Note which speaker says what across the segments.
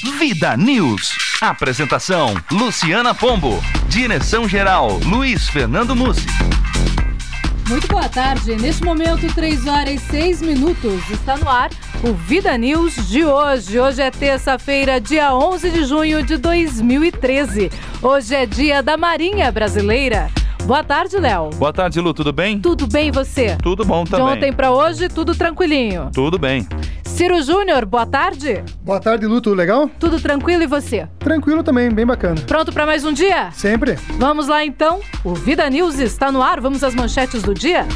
Speaker 1: Vida News. Apresentação: Luciana Pombo. Direção-geral: Luiz Fernando Mussi.
Speaker 2: Muito boa tarde. Neste momento, 3h06. Está no ar o Vida News de hoje. Hoje é terça-feira, dia 11 de junho de 2013. Hoje é dia da Marinha Brasileira. Boa tarde, Léo.
Speaker 1: Boa tarde, Lu. Tudo bem?
Speaker 2: Tudo bem, e você?
Speaker 1: Tudo bom também.
Speaker 2: De ontem pra hoje, tudo tranquilinho?
Speaker 1: Tudo bem.
Speaker 2: Ciro Júnior, boa tarde.
Speaker 3: Boa tarde, Lu. Tudo legal?
Speaker 2: Tudo tranquilo, e você?
Speaker 3: Tranquilo também, bem bacana.
Speaker 2: Pronto pra mais um dia?
Speaker 3: Sempre.
Speaker 2: Vamos lá, então. O Vida News está no ar. Vamos às manchetes do dia?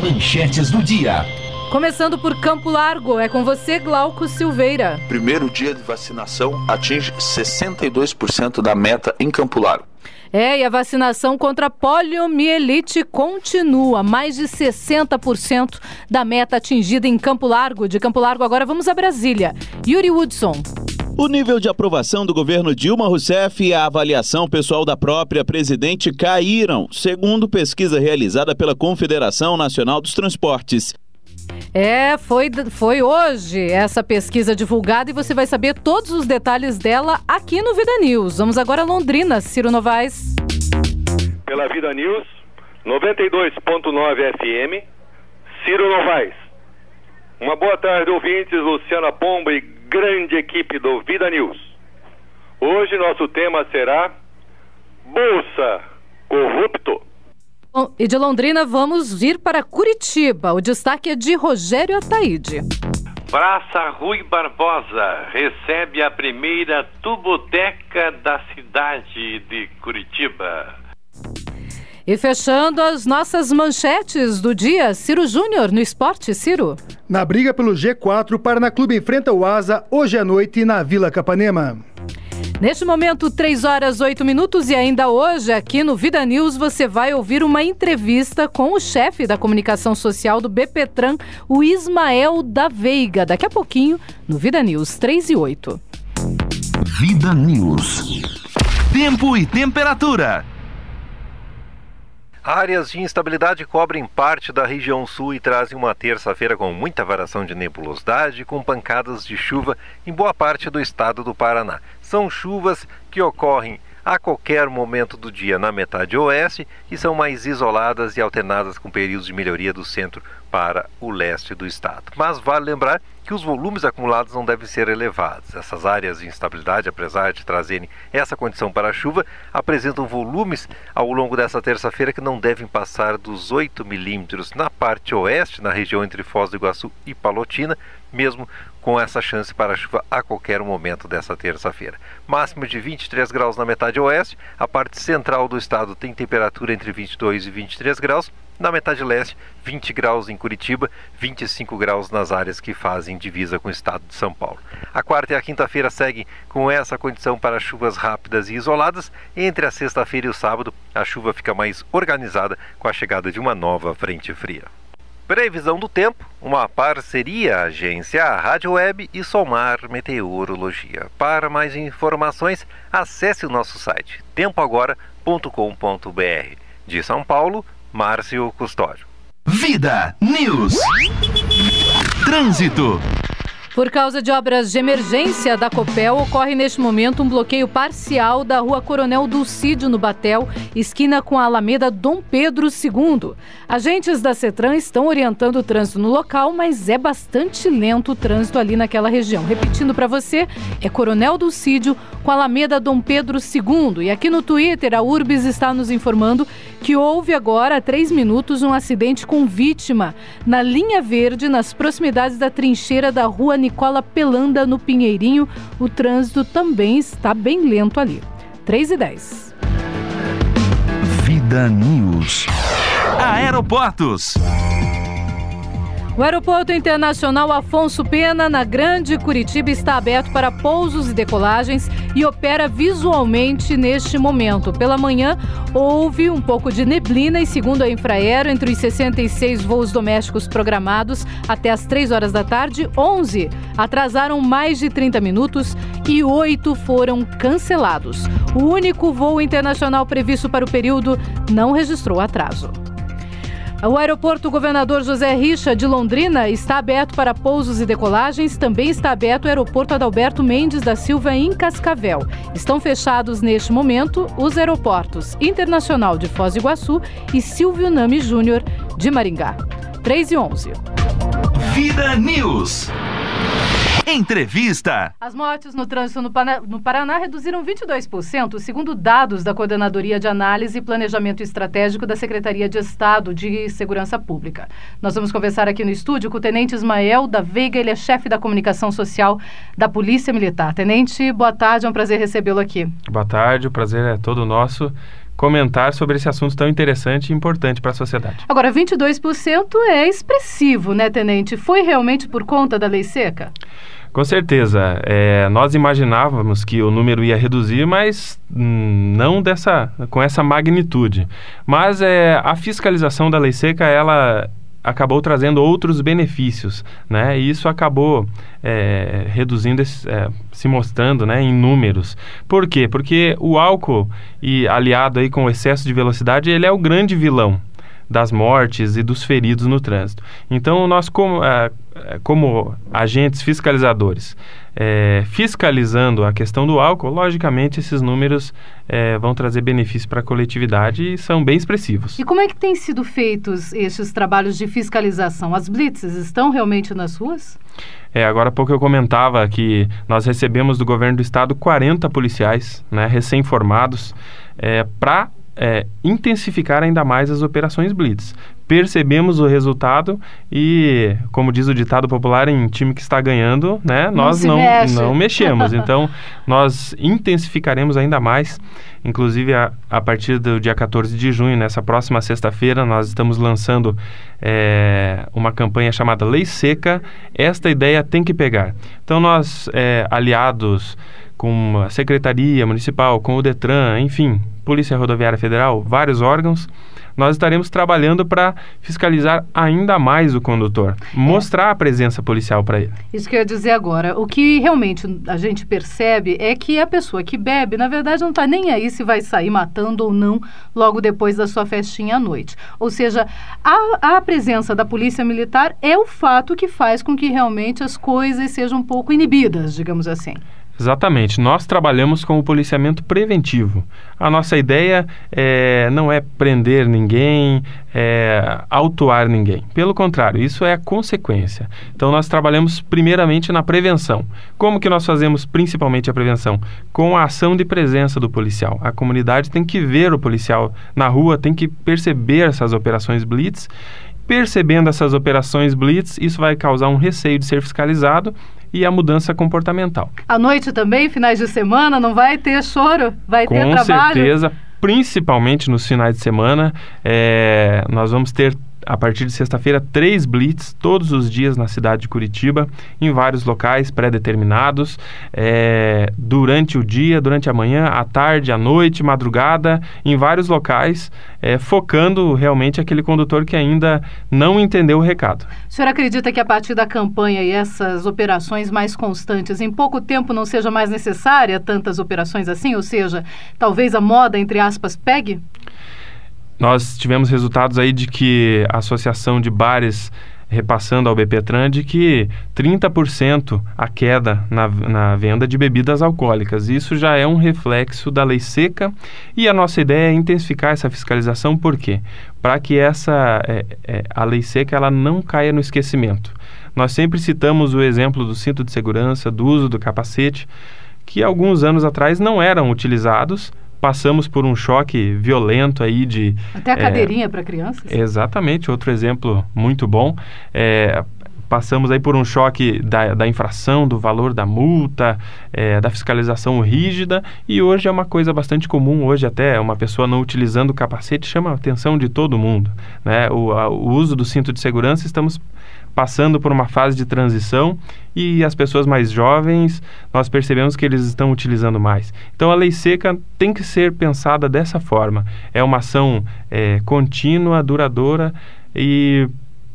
Speaker 1: Manchetes do dia.
Speaker 2: Começando por Campo Largo, é com você, Glauco Silveira.
Speaker 4: Primeiro dia de vacinação atinge 62% da meta em Campo Largo.
Speaker 2: E a vacinação contra a poliomielite continua. Mais de 60% da meta atingida em Campo Largo. De Campo Largo, agora vamos a Brasília. Yuri Woodson.
Speaker 5: O nível de aprovação do governo Dilma Rousseff e a avaliação pessoal da própria presidente caíram, segundo pesquisa realizada pela Confederação Nacional dos Transportes.
Speaker 2: Foi hoje essa pesquisa divulgada e você vai saber todos os detalhes dela aqui no Vida News. Vamos agora a Londrina, Ciro Novaes.
Speaker 6: Pela Vida News, 92.9 FM, Ciro Novaes. Uma boa tarde, ouvintes, Luciana Pombo e grande equipe do Vida News. Hoje nosso tema será Bolsa Corrupto.
Speaker 2: Bom, e de Londrina vamos ir para Curitiba. O destaque é de Rogério Ataíde.
Speaker 7: Praça Rui Barbosa recebe a primeira tuboteca da cidade de Curitiba.
Speaker 2: E fechando as nossas manchetes do dia, Ciro Júnior no esporte. Ciro.
Speaker 3: Na briga pelo G4, o Paraná Clube enfrenta o Asa hoje à noite na Vila Capanema.
Speaker 2: Neste momento, 3h08 e ainda hoje, aqui no Vida News, você vai ouvir uma entrevista com o chefe da comunicação social do BPTran, o Ismael da Veiga. Daqui a pouquinho, no Vida News, 3h08.
Speaker 1: Vida News. Tempo e temperatura.
Speaker 8: Áreas de instabilidade cobrem parte da região sul e trazem uma terça-feira com muita variação de nebulosidade, com pancadas de chuva em boa parte do estado do Paraná. São chuvas que ocorrem a qualquer momento do dia na metade oeste e são mais isoladas e alternadas com períodos de melhoria do centro para o leste do estado. Mas vale lembrar que os volumes acumulados não devem ser elevados. Essas áreas de instabilidade, apesar de trazerem essa condição para a chuva, apresentam volumes ao longo dessa terça-feira que não devem passar dos 8 milímetros na parte oeste, na região entre Foz do Iguaçu e Palotina, mesmo com essa chance para chuva a qualquer momento dessa terça-feira. Máximo de 23 graus na metade oeste, a parte central do estado tem temperatura entre 22 e 23 graus, na metade leste, 20 graus em Curitiba, 25 graus nas áreas que fazem divisa com o estado de São Paulo. A quarta e a quinta-feira seguem com essa condição para chuvas rápidas e isoladas. Entre a sexta-feira e o sábado, a chuva fica mais organizada com a chegada de uma nova frente fria. Previsão do tempo, uma parceria agência Rádio Web e Somar Meteorologia. Para mais informações, acesse o nosso site tempoagora.com.br. De São Paulo, Márcio Custódio.
Speaker 1: Vida News. Trânsito.
Speaker 2: Por causa de obras de emergência da Copel, ocorre neste momento um bloqueio parcial da Rua Coronel Dulcídio, no Batel, esquina com a Alameda Dom Pedro II. Agentes da CETRAN estão orientando o trânsito no local, mas é bastante lento o trânsito ali naquela região. Repetindo para você, é Coronel Dulcídio com a Alameda Dom Pedro II. E aqui no Twitter, a Urbis está nos informando que houve agora, há 3 minutos, um acidente com vítima na linha verde, nas proximidades da trincheira da Rua Nicola Pelanda, no Pinheirinho. O trânsito também está bem lento ali. 3h10.
Speaker 1: Vida News. Aeroportos.
Speaker 2: O Aeroporto Internacional Afonso Pena, na Grande Curitiba, está aberto para pousos e decolagens e opera visualmente neste momento. Pela manhã, houve um pouco de neblina e, segundo a Infraero, entre os 66 voos domésticos programados até as 3 horas da tarde, 11 atrasaram mais de 30 minutos e 8 foram cancelados. O único voo internacional previsto para o período não registrou atraso. O aeroporto Governador José Richa de Londrina está aberto para pousos e decolagens. Também está aberto o aeroporto Adalberto Mendes da Silva em Cascavel. Estão fechados neste momento os aeroportos Internacional de Foz do Iguaçu e Silvio Nami Júnior de Maringá. 3h11.
Speaker 1: Vida News. Entrevista.
Speaker 2: As mortes no trânsito no Paraná reduziram 22%, segundo dados da Coordenadoria de Análise e Planejamento Estratégico da Secretaria de Estado de Segurança Pública. Nós vamos conversar aqui no estúdio com o Tenente Ismael da Veiga, ele é chefe da comunicação social da Polícia Militar. Tenente, boa tarde, é um prazer recebê-lo aqui.
Speaker 9: Boa tarde, o prazer é todo nosso. Comentar sobre esse assunto tão interessante e importante para a sociedade.
Speaker 2: Agora, 22% é expressivo, né, Tenente? Foi realmente por conta da lei seca?
Speaker 9: Com certeza. Nós imaginávamos que o número ia reduzir, mas não com essa magnitude. Mas a fiscalização da lei seca, ela acabou trazendo outros benefícios, né? E isso acabou reduzindo, se mostrando, né, em números. Por quê? Porque o álcool, aliado aí com o excesso de velocidade, ele é o grande vilão das mortes e dos feridos no trânsito. Então, nós, como agentes fiscalizadores, fiscalizando a questão do álcool, logicamente esses números vão trazer benefício para a coletividade e são bem expressivos.
Speaker 2: E como é que têm sido feitos estes trabalhos de fiscalização? As blitzes estão realmente nas ruas?
Speaker 9: Agora há pouco eu comentava que nós recebemos do governo do estado 40 policiais, né, recém-formados, para intensificar ainda mais as operações blitz. Percebemos o resultado e, como diz o ditado popular, em time que está ganhando, né, nós não mexemos. Então, nós intensificaremos ainda mais. Inclusive, a partir do dia 14 de junho, nessa próxima sexta-feira, nós estamos lançando uma campanha chamada Lei Seca. Esta ideia tem que pegar. Então, nós, aliados com a Secretaria Municipal, com o Detran, enfim, Polícia Rodoviária Federal, vários órgãos, nós estaremos trabalhando para fiscalizar ainda mais o condutor, mostrar a presença policial para ele.
Speaker 2: Isso que eu ia dizer agora. O que realmente a gente percebe é que a pessoa que bebe, na verdade, não está nem aí se vai sair matando ou não logo depois da sua festinha à noite. Ou seja, a presença da Polícia Militar é o fato que faz com que realmente as coisas sejam um pouco inibidas, digamos assim.
Speaker 9: Exatamente. Nós trabalhamos com o policiamento preventivo. A nossa ideia não é prender ninguém, autuar ninguém. Pelo contrário, isso é a consequência. Então, nós trabalhamos primeiramente na prevenção. Como que nós fazemos principalmente a prevenção? Com a ação de presença do policial. A comunidade tem que ver o policial na rua, tem que perceber essas operações blitz. Percebendo essas operações blitz, isso vai causar um receio de ser fiscalizado e a mudança comportamental.
Speaker 2: À noite também, finais de semana, não vai ter choro? Vai ter trabalho?
Speaker 9: Com certeza, principalmente nos finais de semana. Nós vamos ter, a partir de sexta-feira, 3 blitz todos os dias na cidade de Curitiba, em vários locais pré-determinados, durante o dia, durante a manhã, à tarde, à noite, madrugada, em vários locais, focando realmente aquele condutor que ainda não entendeu o recado.
Speaker 2: O senhor acredita que a partir da campanha e essas operações mais constantes, em pouco tempo não seja mais necessária tantas operações assim? Ou seja, talvez a moda, entre aspas, pegue?
Speaker 9: Nós tivemos resultados aí de que a Associação de Bares, repassando ao BPTran, de que 30% a queda na venda de bebidas alcoólicas. Isso já é um reflexo da lei seca e a nossa ideia é intensificar essa fiscalização. Por quê? Para que a lei seca ela não caia no esquecimento. Nós sempre citamos o exemplo do cinto de segurança, do uso do capacete, que alguns anos atrás não eram utilizados. Passamos por um choque violento aí de...
Speaker 2: Até a cadeirinha para crianças?
Speaker 9: Exatamente, outro exemplo muito bom. Passamos aí por um choque da infração, do valor da multa, da fiscalização rígida, e hoje é uma coisa bastante comum. Hoje até uma pessoa não utilizando o capacete chama a atenção de todo mundo, né? O uso do cinto de segurança, estamos passando por uma fase de transição e as pessoas mais jovens, nós percebemos que eles estão utilizando mais. Então, a lei seca tem que ser pensada dessa forma. É uma ação contínua, duradoura e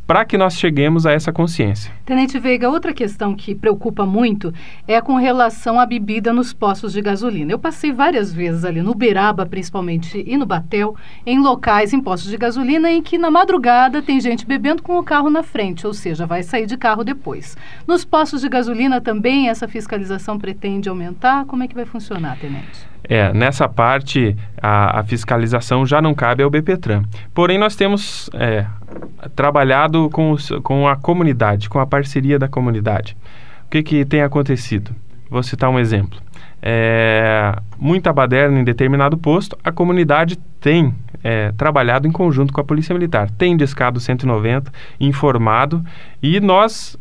Speaker 9: para que nós cheguemos a essa consciência.
Speaker 2: Tenente Veiga, outra questão que preocupa muito é com relação à bebida nos postos de gasolina. Eu passei várias vezes ali no Uberaba, principalmente, e no Batel, em locais, em postos de gasolina, em que na madrugada tem gente bebendo com o carro na frente, ou seja, vai sair de carro depois. Nos postos de gasolina também essa fiscalização pretende aumentar? Como é que vai funcionar, Tenente?
Speaker 9: Nessa parte, a fiscalização já não cabe ao BPTran. Porém, nós temos trabalhado com a comunidade, com a parceria da comunidade. O que tem acontecido? Vou citar um exemplo. Muita baderna em determinado posto, a comunidade tem trabalhado em conjunto com a Polícia Militar, tem discado 190, informado, e nós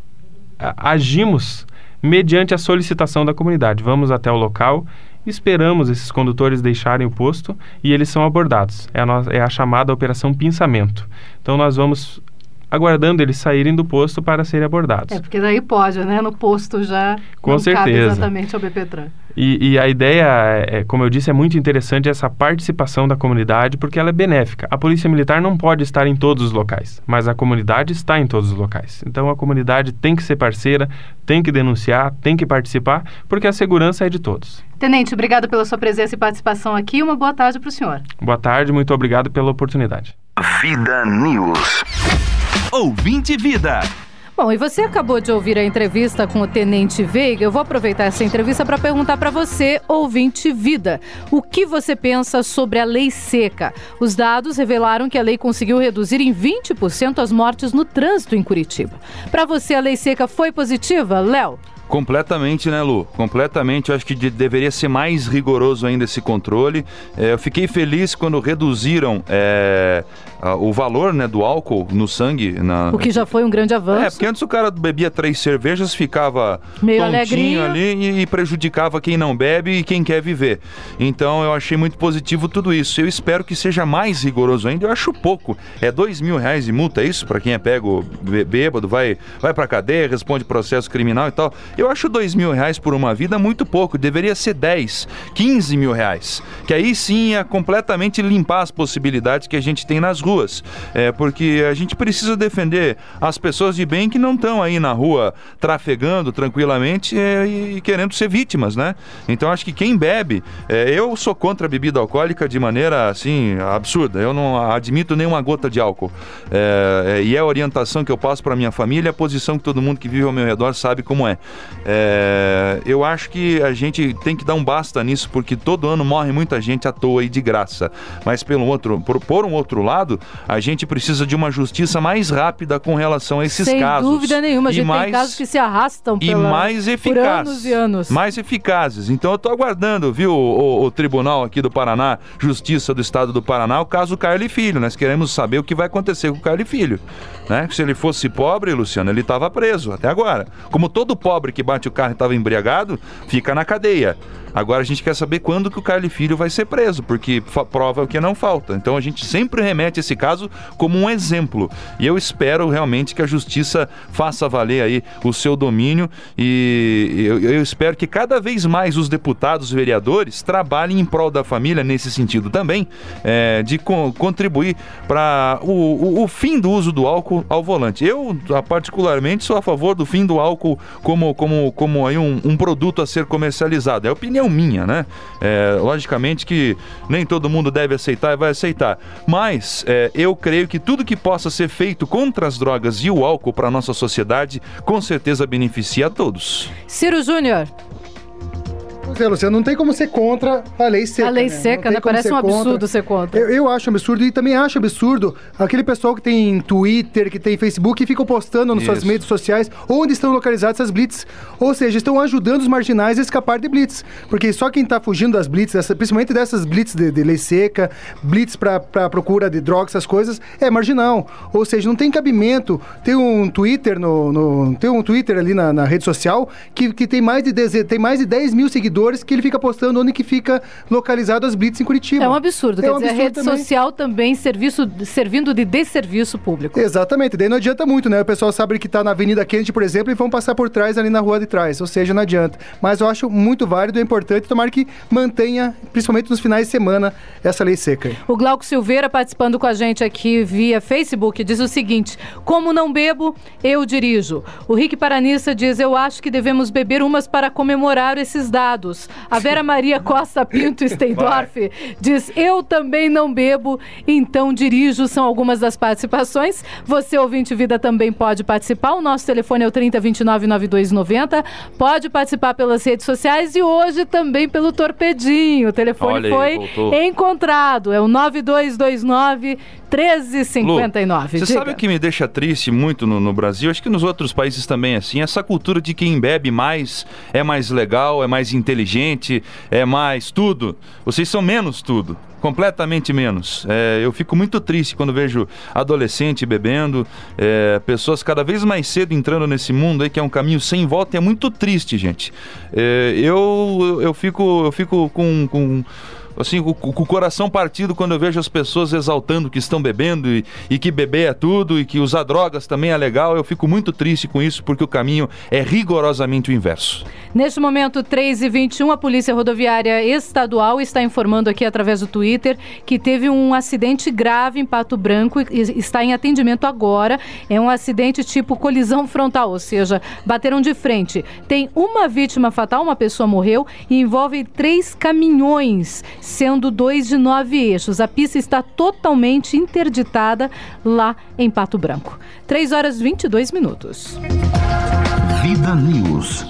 Speaker 9: agimos mediante a solicitação da comunidade. Vamos até o local, esperamos esses condutores deixarem o posto e eles são abordados. É a chamada Operação Pinçamento. Então nós vamos aguardando eles saírem do posto para serem abordados.
Speaker 2: Porque daí pode, né? No posto já
Speaker 9: com
Speaker 2: não
Speaker 9: certeza.
Speaker 2: Cabe exatamente ao BPTran.
Speaker 9: E a ideia, como eu disse, é muito interessante essa participação da comunidade, porque ela é benéfica. A Polícia Militar não pode estar em todos os locais, mas a comunidade está em todos os locais. Então a comunidade tem que ser parceira, tem que denunciar, tem que participar, porque a segurança é de todos.
Speaker 2: Tenente, obrigado pela sua presença e participação aqui. Uma boa tarde para o senhor.
Speaker 9: Boa tarde, muito obrigado pela oportunidade.
Speaker 1: Vida News. Ouvinte Vida.
Speaker 2: Bom, e você acabou de ouvir a entrevista com o Tenente Veiga. Eu vou aproveitar essa entrevista para perguntar para você, ouvinte Vida, o que você pensa sobre a lei seca? Os dados revelaram que a lei conseguiu reduzir em 20% as mortes no trânsito em Curitiba. Para você, a lei seca foi positiva, Léo?
Speaker 10: Completamente, né, Lu? Completamente. Eu acho que deveria ser mais rigoroso ainda esse controle. Eu fiquei feliz quando reduziram o valor, né, do álcool no sangue.
Speaker 2: O que já foi um grande avanço.
Speaker 10: Porque antes o cara bebia 3 cervejas, ficava
Speaker 2: meio
Speaker 10: tontinho
Speaker 2: alegrinho
Speaker 10: ali e prejudicava quem não bebe e quem quer viver. Então eu achei muito positivo tudo isso. Eu espero que seja mais rigoroso ainda. Eu acho pouco. É R$2.000 de multa, é isso? Para quem é pego bêbado, vai pra cadeia, responde processo criminal e tal. Eu acho R$2.000 por uma vida muito pouco. Deveria ser 10, 15 mil reais. Que aí sim ia completamente limpar as possibilidades que a gente tem nas ruas. Porque a gente precisa defender as pessoas de bem que não estão aí na rua trafegando tranquilamente e querendo ser vítimas, né? Então acho que quem bebe... eu sou contra a bebida alcoólica de maneira, assim, absurda. Eu não admito nenhuma gota de álcool. E é a orientação que eu passo para minha família, a posição que todo mundo que vive ao meu redor sabe como é. Eu acho que a gente tem que dar um basta nisso, porque todo ano morre muita gente à toa e de graça. Mas por um outro lado, a gente precisa de uma justiça mais rápida com relação a esses casos.
Speaker 2: Sem dúvida nenhuma, a gente tem casos que se arrastam
Speaker 10: mais eficazes,
Speaker 2: por anos e anos.
Speaker 10: Mais eficazes. Então eu estou aguardando, viu, o Tribunal aqui do Paraná, Justiça do Estado do Paraná, o caso Carli Filho. Nós queremos saber o que vai acontecer com o Carli Filho. Né? Se ele fosse pobre, Luciano, ele estava preso até agora. Como todo pobre que bate o carro e estava embriagado, fica na cadeia. Agora a gente quer saber quando que o Carli Filho vai ser preso, porque prova é o que não falta. Então a gente sempre remete esse caso como um exemplo. E eu espero realmente que a justiça faça valer aí o seu domínio, e eu espero que cada vez mais os deputados, vereadores, trabalhem em prol da família nesse sentido também, de contribuir para o fim do uso do álcool ao volante. Eu, particularmente, sou a favor do fim do álcool como aí um produto a ser comercializado. É a opinião minha, né? Logicamente que nem todo mundo deve aceitar e vai aceitar, mas eu creio que tudo que possa ser feito contra as drogas e o álcool para a nossa sociedade, com certeza beneficia a todos.
Speaker 2: Ciro Júnior.
Speaker 3: Luciano, não tem como ser contra a lei seca.
Speaker 2: A lei seca, né? Parece um absurdo ser contra.
Speaker 3: Eu acho um absurdo, e também acho absurdo aquele pessoal que tem Twitter, que tem Facebook, e ficam postando nas suas redes sociais onde estão localizadas essas blitz. Ou seja, estão ajudando os marginais a escapar de blitz. Porque só quem está fugindo das blitz, principalmente dessas blitz de lei seca, blitz para procura de drogas, essas coisas, é marginal. Ou seja, não tem cabimento ter um Twitter tem um Twitter ali na rede social que tem mais de 10 mil seguidores seguidores que ele fica postando onde que fica localizado as blitz em Curitiba.
Speaker 2: É um absurdo. Quer dizer, a rede
Speaker 3: também.
Speaker 2: social também servindo de desserviço público.
Speaker 3: Exatamente. Daí não adianta muito, né? O pessoal sabe que tá na Avenida Kennedy, por exemplo, e vão passar por trás ali na rua de trás. Ou seja, não adianta. Mas eu acho muito válido, é importante, tomara que mantenha, principalmente nos finais de semana, essa lei seca.
Speaker 2: O Glauco Silveira, participando com a gente aqui via Facebook, diz o seguinte: como não bebo, eu dirijo. O Rick Paranissa diz: eu acho que devemos beber umas para comemorar esses dados. A Vera Maria Costa Pinto Steindorf diz: eu também não bebo, então dirijo. São algumas das participações. Você, ouvinte Vida, também pode participar. O nosso telefone é o 3029-9290. Pode participar pelas redes sociais e hoje também pelo Torpedinho. O telefone foi encontrado. É o 9229-1359.
Speaker 10: Você sabe o que me deixa triste muito no Brasil? Acho que nos outros países também é assim. Essa cultura de quem bebe mais é mais legal, é mais inteligente, é mais tudo. Vocês são menos tudo. Completamente menos. Eu fico muito triste quando vejo adolescente bebendo, pessoas cada vez mais cedo entrando nesse mundo aí que é um caminho sem volta, e é muito triste, gente. Eu fico com assim, com o coração partido quando eu vejo as pessoas exaltando que estão bebendo e que beber é tudo e que usar drogas também é legal. Eu fico muito triste com isso, porque o caminho é rigorosamente o inverso.
Speaker 2: Neste momento, 3h21, a Polícia Rodoviária Estadual está informando aqui através do Twitter que teve um acidente grave em Pato Branco e está em atendimento agora. É um acidente tipo colisão frontal, ou seja, bateram de frente. Tem uma vítima fatal, uma pessoa morreu, e envolve 3 caminhões, sendo 2 de 9 eixos. A pista está totalmente interditada lá em Pato Branco. 3h22.
Speaker 1: Vida News.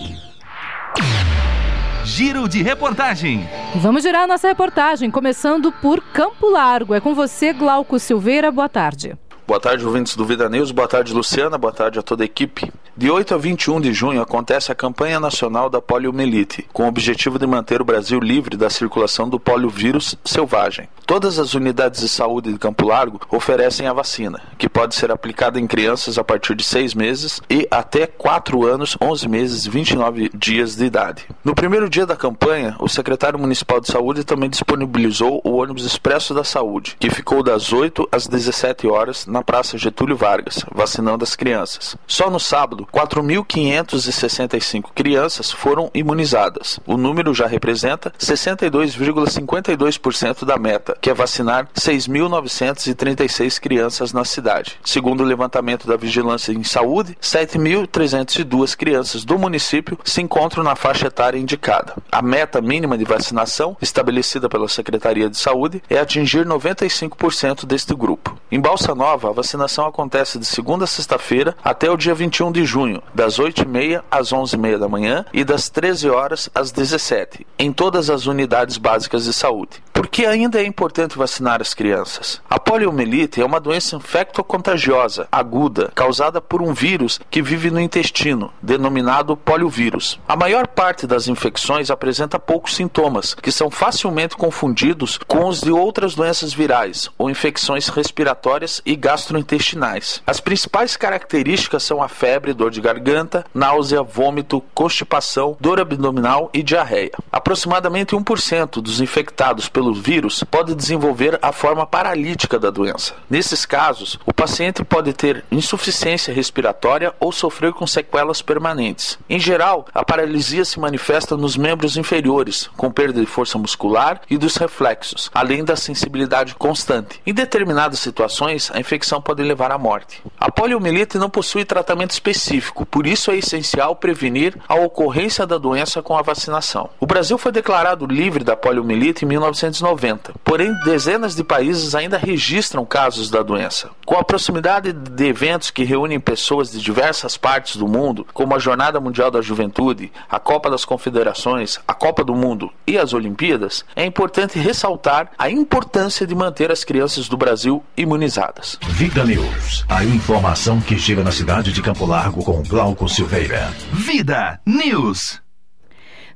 Speaker 1: Giro de reportagem.
Speaker 2: Vamos girar a nossa reportagem, começando por Campo Largo. É com você, Glauco Silveira. Boa tarde.
Speaker 4: Boa tarde, ouvintes do Vida News. Boa tarde, Luciana. Boa tarde a toda a equipe. De 8 a 21 de junho acontece a campanha nacional da poliomielite, com o objetivo de manter o Brasil livre da circulação do poliovírus selvagem. Todas as unidades de saúde de Campo Largo oferecem a vacina, que pode ser aplicada em crianças a partir de 6 meses e até 4 anos, 11 meses e 29 dias de idade. No primeiro dia da campanha, o secretário municipal de saúde também disponibilizou o ônibus expresso da saúde, que ficou das 8 às 17 horas na Praça Getúlio Vargas, vacinando as crianças. Só no sábado, 4.565 crianças foram imunizadas. O número já representa 62,52% da meta, que é vacinar 6.936 crianças na cidade. Segundo o levantamento da Vigilância em Saúde, 7.302 crianças do município se encontram na faixa etária indicada. A meta mínima de vacinação, estabelecida pela Secretaria de Saúde, é atingir 95% deste grupo. Em Balsa Nova, a vacinação acontece de segunda a sexta-feira até o dia 21 de junho, das 8h30 às 11h30 da manhã e das 13 horas às 17h, em todas as unidades básicas de saúde. Por que ainda é importante vacinar as crianças? A poliomielite é uma doença infectocontagiosa, aguda, causada por um vírus que vive no intestino, denominado poliovírus. A maior parte das infecções apresenta poucos sintomas, que são facilmente confundidos com os de outras doenças virais ou infecções respiratórias e gastrointestinais. As principais características são a febre, dor de garganta, náusea, vômito, constipação, dor abdominal e diarreia. Aproximadamente 1% dos infectados pelo vírus pode desenvolver a forma paralítica da doença. Nesses casos, o paciente pode ter insuficiência respiratória ou sofrer com sequelas permanentes. Em geral, a paralisia se manifesta nos membros inferiores, com perda de força muscular e dos reflexos, além da sensibilidade constante. Em determinadas situações, a infecção pode levar à morte. A poliomielite não possui tratamento específico, por isso é essencial prevenir a ocorrência da doença com a vacinação. O Brasil foi declarado livre da poliomielite em 1990, porém dezenas de países ainda registram casos da doença. Com a proximidade de eventos que reúnem pessoas de diversas partes do mundo, como a Jornada Mundial da Juventude, a Copa das Confederações, a Copa do Mundo e as Olimpíadas, é importante ressaltar a importância de manter as crianças do Brasil imunizadas.
Speaker 1: Vida News, a informação que chega na cidade de Campo Largo com Glauco Silveira. Vida News.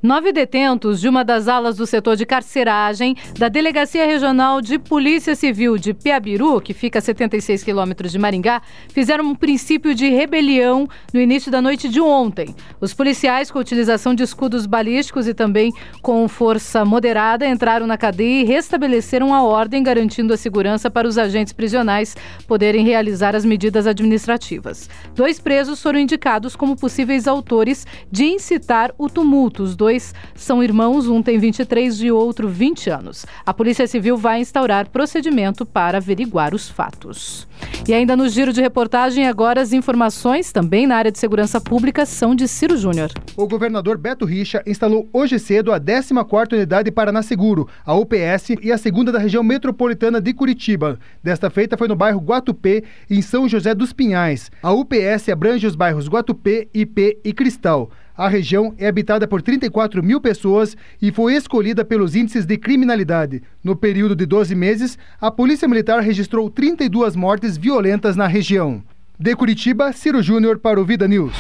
Speaker 2: 9 detentos de uma das alas do setor de carceragem da Delegacia Regional de Polícia Civil de Piabiru, que fica a 76 quilômetros de Maringá, fizeram um princípio de rebelião no início da noite de ontem. Os policiais, com a utilização de escudos balísticos e também com força moderada, entraram na cadeia e restabeleceram a ordem, garantindo a segurança para os agentes prisionais poderem realizar as medidas administrativas. 2 presos foram indicados como possíveis autores de incitar o tumulto. Os 2 são irmãos, um tem 23 e outro 20 anos. A Polícia Civil vai instaurar procedimento para averiguar os fatos. E ainda no giro de reportagem, agora as informações também na área de segurança pública são de Ciro Júnior.
Speaker 3: O governador Beto Richa instalou hoje cedo a 14ª unidade Paraná Seguro, a UPS, e a segunda da região metropolitana de Curitiba. Desta feita foi no bairro Guatupê, em São José dos Pinhais. A UPS abrange os bairros Guatupê, Ipê e Cristal. A região é habitada por 34 mil pessoas e foi escolhida pelos índices de criminalidade. No período de 12 meses, a Polícia Militar registrou 32 mortes violentas na região. De Curitiba, Ciro Júnior para o Vida News.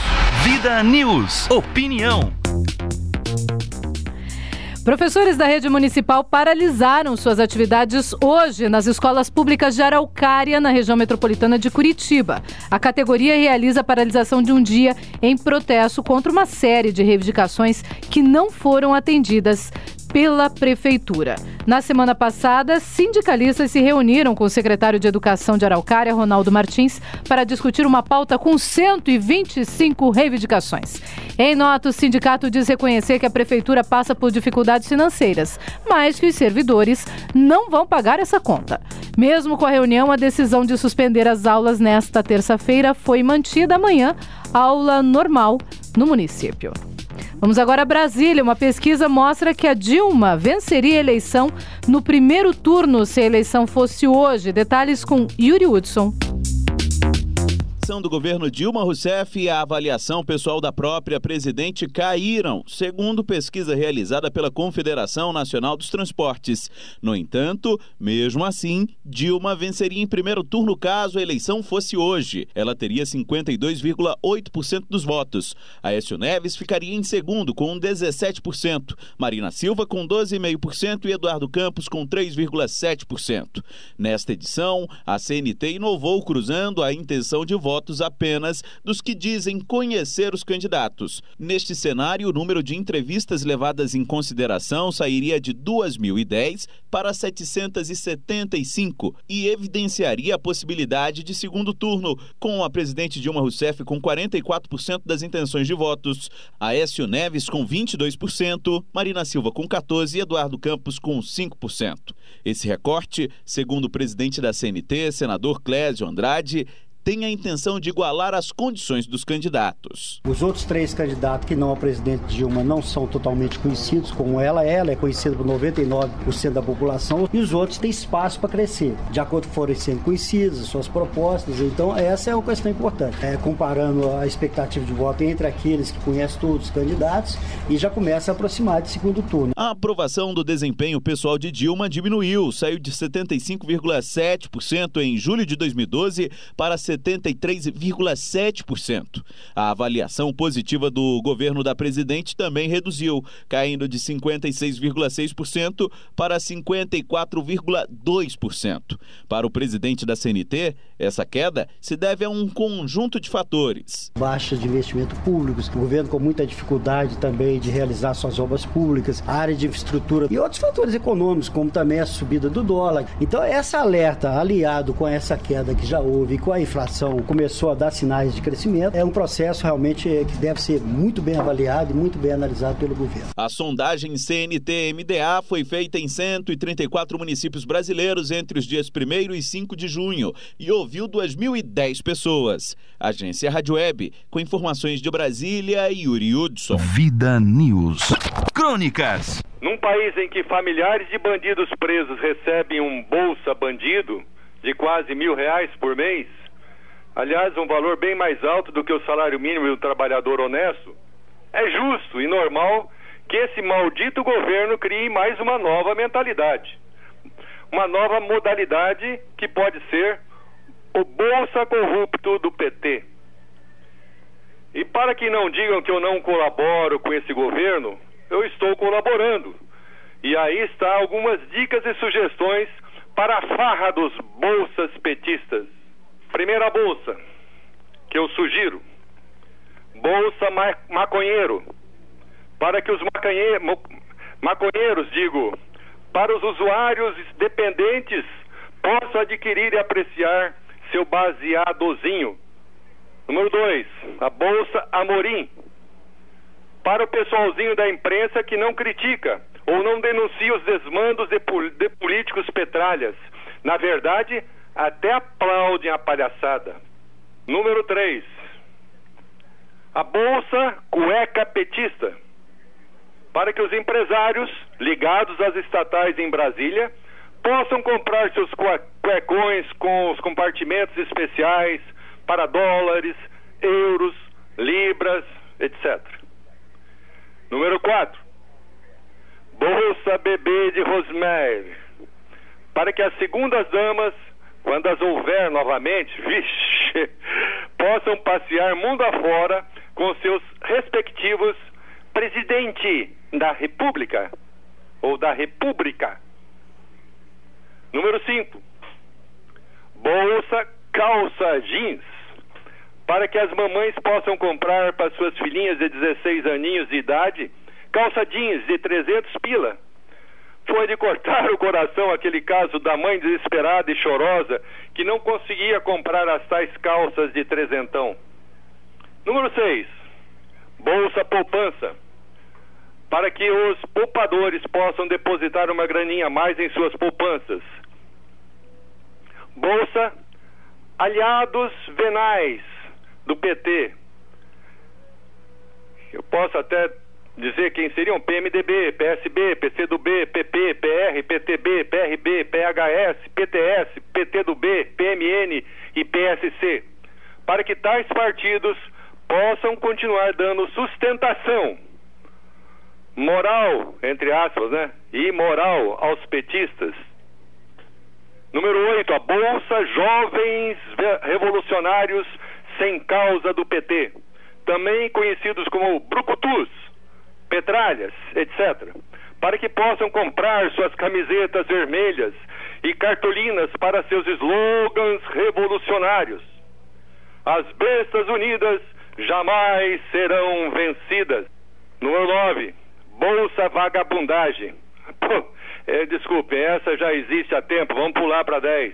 Speaker 1: Vida News. Opinião.
Speaker 2: Professores da rede municipal paralisaram suas atividades hoje nas escolas públicas de Araucária, na região metropolitana de Curitiba. A categoria realiza a paralisação de um dia em protesto contra uma série de reivindicações que não foram atendidas pela Prefeitura. Na semana passada, sindicalistas se reuniram com o secretário de Educação de Araucária, Ronaldo Martins, para discutir uma pauta com 125 reivindicações. Em nota, o sindicato diz reconhecer que a Prefeitura passa por dificuldades financeiras, mas que os servidores não vão pagar essa conta. Mesmo com a reunião, a decisão de suspender as aulas nesta terça-feira foi mantida. Amanhã, aula normal no município. Vamos agora a Brasília. Uma pesquisa mostra que a Dilma venceria a eleição no primeiro turno se a eleição fosse hoje. Detalhes com Yuri Hudson.
Speaker 5: A avaliação do governo Dilma Rousseff e a avaliação pessoal da própria presidente caíram, segundo pesquisa realizada pela Confederação Nacional dos Transportes. No entanto, mesmo assim, Dilma venceria em primeiro turno caso a eleição fosse hoje. Ela teria 52,8% dos votos. Aécio Neves ficaria em segundo com 17%, Marina Silva com 12,5% e Eduardo Campos com 3,7%. Nesta edição, a CNT inovou cruzando a intenção de votos apenas dos que dizem conhecer os candidatos. Neste cenário, o número de entrevistas levadas em consideração sairia de 2.010 para 775 e evidenciaria a possibilidade de segundo turno, com a presidente Dilma Rousseff com 44% das intenções de votos, Aécio Neves com 22%, Marina Silva com 14% e Eduardo Campos com 5%. Esse recorte, segundo o presidente da CNT, senador Clésio Andrade, tem a intenção de igualar as condições dos candidatos.
Speaker 11: Os outros 3 candidatos que não a presidente Dilma não são totalmente conhecidos, como ela é conhecida por 99% da população, e os outros têm espaço para crescer, de acordo com forem sendo conhecidos, as suas propostas. Então essa é uma questão importante, comparando a expectativa de voto entre aqueles que conhecem todos os candidatos e já começa a aproximar de segundo turno.
Speaker 5: A aprovação do desempenho pessoal de Dilma diminuiu, saiu de 75,7% em julho de 2012 para 73,7%. A avaliação positiva do governo da presidente também reduziu, caindo de 56,6% para 54,2%. Para o presidente da CNT, essa queda se deve a um conjunto de fatores.
Speaker 11: Baixa de investimento públicos, o governo com muita dificuldade também de realizar suas obras públicas, área de infraestrutura e outros fatores econômicos, como também a subida do dólar. Então, essa alerta, aliado com essa queda que já houve e com a inflação, começou a dar sinais de crescimento. É um processo realmente que deve ser muito bem avaliado e muito bem analisado pelo governo.
Speaker 5: A sondagem CNT-MDA foi feita em 134 municípios brasileiros entre os dias 1º e 5 de junho e ouviu 2.010 pessoas. Agência Rádio Web, com informações de Brasília, Yuri Hudson.
Speaker 1: Vida News. Crônicas.
Speaker 6: Num país em que familiares de bandidos presos recebem um Bolsa Bandido de quase R$1.000 por mês, aliás, um valor bem mais alto do que o salário mínimo do trabalhador honesto, é justo e normal que esse maldito governo crie mais uma nova mentalidade. Uma nova modalidade que pode ser o Bolsa Corrupto do PT. E para que não digam que eu não colaboro com esse governo, eu estou colaborando. E aí está algumas dicas e sugestões para a farra dos bolsas petistas. Primeira bolsa que eu sugiro: bolsa maconheiro. Para que os maconheiros, para os usuários dependentes possam adquirir e apreciar seu baseadozinho. Número 2, a bolsa Amorim. Para o pessoalzinho da imprensa que não critica ou não denuncia os desmandos de políticos petralhas. Na verdade, até aplaudem a palhaçada. Número 3, a bolsa cueca petista. Para que os empresários ligados às estatais em Brasília possam comprar seus cuecões com os compartimentos especiais para dólares, euros, libras, etc. Número 4, bolsa bebê de Rosemary. Para que as segundas damas, quando as houver novamente, possam passear mundo afora com seus respectivos presidente da República ou da República. Número 5, bolsa calça jeans. Para que as mamães possam comprar para suas filhinhas de 16 aninhos de idade calça jeans de 300 pila. Foi de cortar o coração aquele caso da mãe desesperada e chorosa que não conseguia comprar as tais calças de trezentão. Número 6, bolsa poupança. Para que os poupadores possam depositar uma graninha a mais em suas poupanças. Bolsa aliados venais do PT. Eu posso até dizer quem seriam: PMDB, PSB, PCdoB, PP, PR, PTB, PRB, PHS, PTS, PTdoB, PMN e PSC. Para que tais partidos possam continuar dando sustentação moral, entre aspas, e moral aos petistas. Número 8, a bolsa Jovens Revolucionários Sem Causa do PT, também conhecidos como brucutus, petralhas, etc., para que possam comprar suas camisetas vermelhas e cartolinas para seus slogans revolucionários. As bestas unidas jamais serão vencidas. Número 9, bolsa vagabundagem. Desculpe, essa já existe há tempo, vamos pular para 10,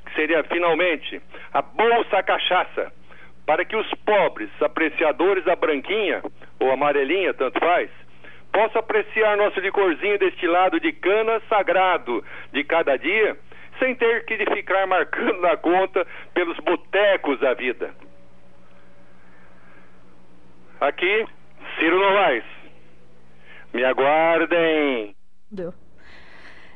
Speaker 6: que seria finalmente a bolsa cachaça, para que os pobres apreciadores da branquinha ou amarelinha, tanto faz, possam apreciar nosso licorzinho destilado de cana sagrado de cada dia, sem ter que ficar marcando na conta pelos botecos da vida. Aqui, Ciro Novaes. Me aguardem.
Speaker 2: Deu.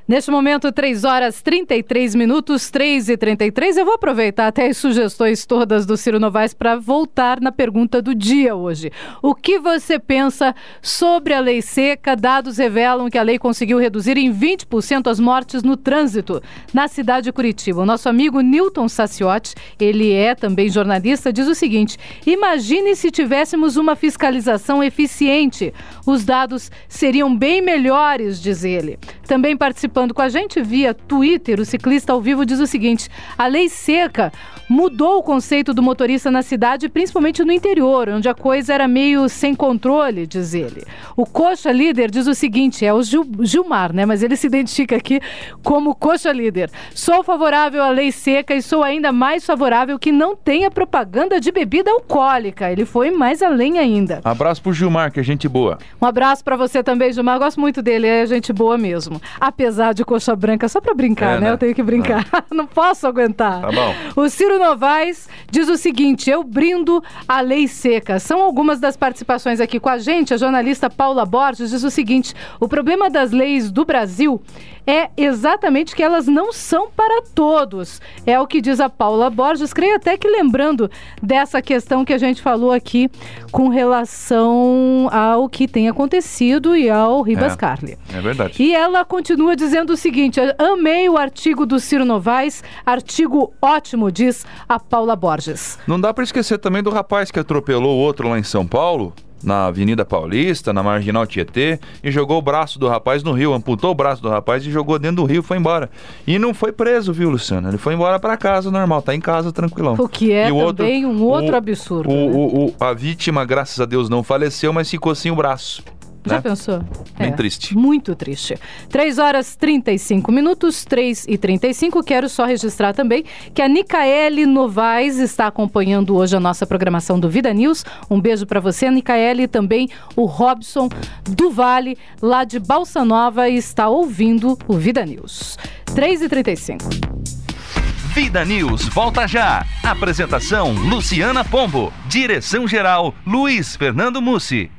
Speaker 2: Neste momento, 3 horas 33 minutos, 3h33. Eu vou aproveitar até as sugestões todas do Ciro Novaes para voltar na pergunta do dia hoje. O que você pensa sobre a lei seca? Dados revelam que a lei conseguiu reduzir em 20% as mortes no trânsito na cidade de Curitiba. O nosso amigo Newton Saciotti, ele é também jornalista, diz o seguinte: imagine se tivéssemos uma fiscalização eficiente. Os dados seriam bem melhores, diz ele. Também participando com a gente via Twitter, o Ciclista ao Vivo diz o seguinte: a lei seca mudou o conceito do motorista na cidade, principalmente no interior, onde a coisa era meio sem controle, diz ele. O Coxa Líder diz o seguinte, é o Gilmar, né? Mas ele se identifica aqui como Coxa Líder. Sou favorável à lei seca e sou ainda mais favorável que não tenha propaganda de bebida alcoólica. Ele foi mais além ainda.
Speaker 10: Abraço pro Gilmar, que é gente boa.
Speaker 2: Um abraço pra você também, Gilmar. Gosto muito dele, é gente boa mesmo. Apesar de coxa branca, só pra brincar, né? Eu tenho que brincar. Não posso aguentar.
Speaker 10: Tá bom.
Speaker 2: O Ciro Novaes diz o seguinte: eu brindo a lei seca. São algumas das participações aqui com a gente. A jornalista Paula Borges diz o seguinte: o problema das leis do Brasil é exatamente que elas não são para todos. É o que diz a Paula Borges, creio até que lembrando dessa questão que a gente falou aqui com relação ao que tem acontecido e ao Ribas Carli.
Speaker 10: É verdade.
Speaker 2: E ela continua dizendo o seguinte: amei o artigo do Ciro Novaes, artigo ótimo, diz a Paula Borges.
Speaker 10: Não dá para esquecer também do rapaz que atropelou o outro lá em São Paulo. na Avenida Paulista, na Marginal Tietê, e jogou o braço do rapaz no rio, amputou o braço do rapaz e jogou dentro do rio e foi embora. E não foi preso, viu, Luciano? Ele foi embora pra casa normal, tá em casa tranquilão.
Speaker 2: O que é também um outro absurdo.
Speaker 10: A vítima, graças a Deus, não faleceu, mas ficou sem o braço.
Speaker 2: Já pensou?
Speaker 10: Bem triste.
Speaker 2: Muito triste. 3h35, 3h35. Quero só registrar também que a Nicaele Novaes está acompanhando hoje a nossa programação do Vida News. Um beijo para você, Nicaele, e também o Robson do Vale, lá de Balsa Nova, está ouvindo o Vida News. 3h35.
Speaker 1: Vida News volta já. Apresentação Luciana Pombo. Direção-geral Luiz Fernando Mussi.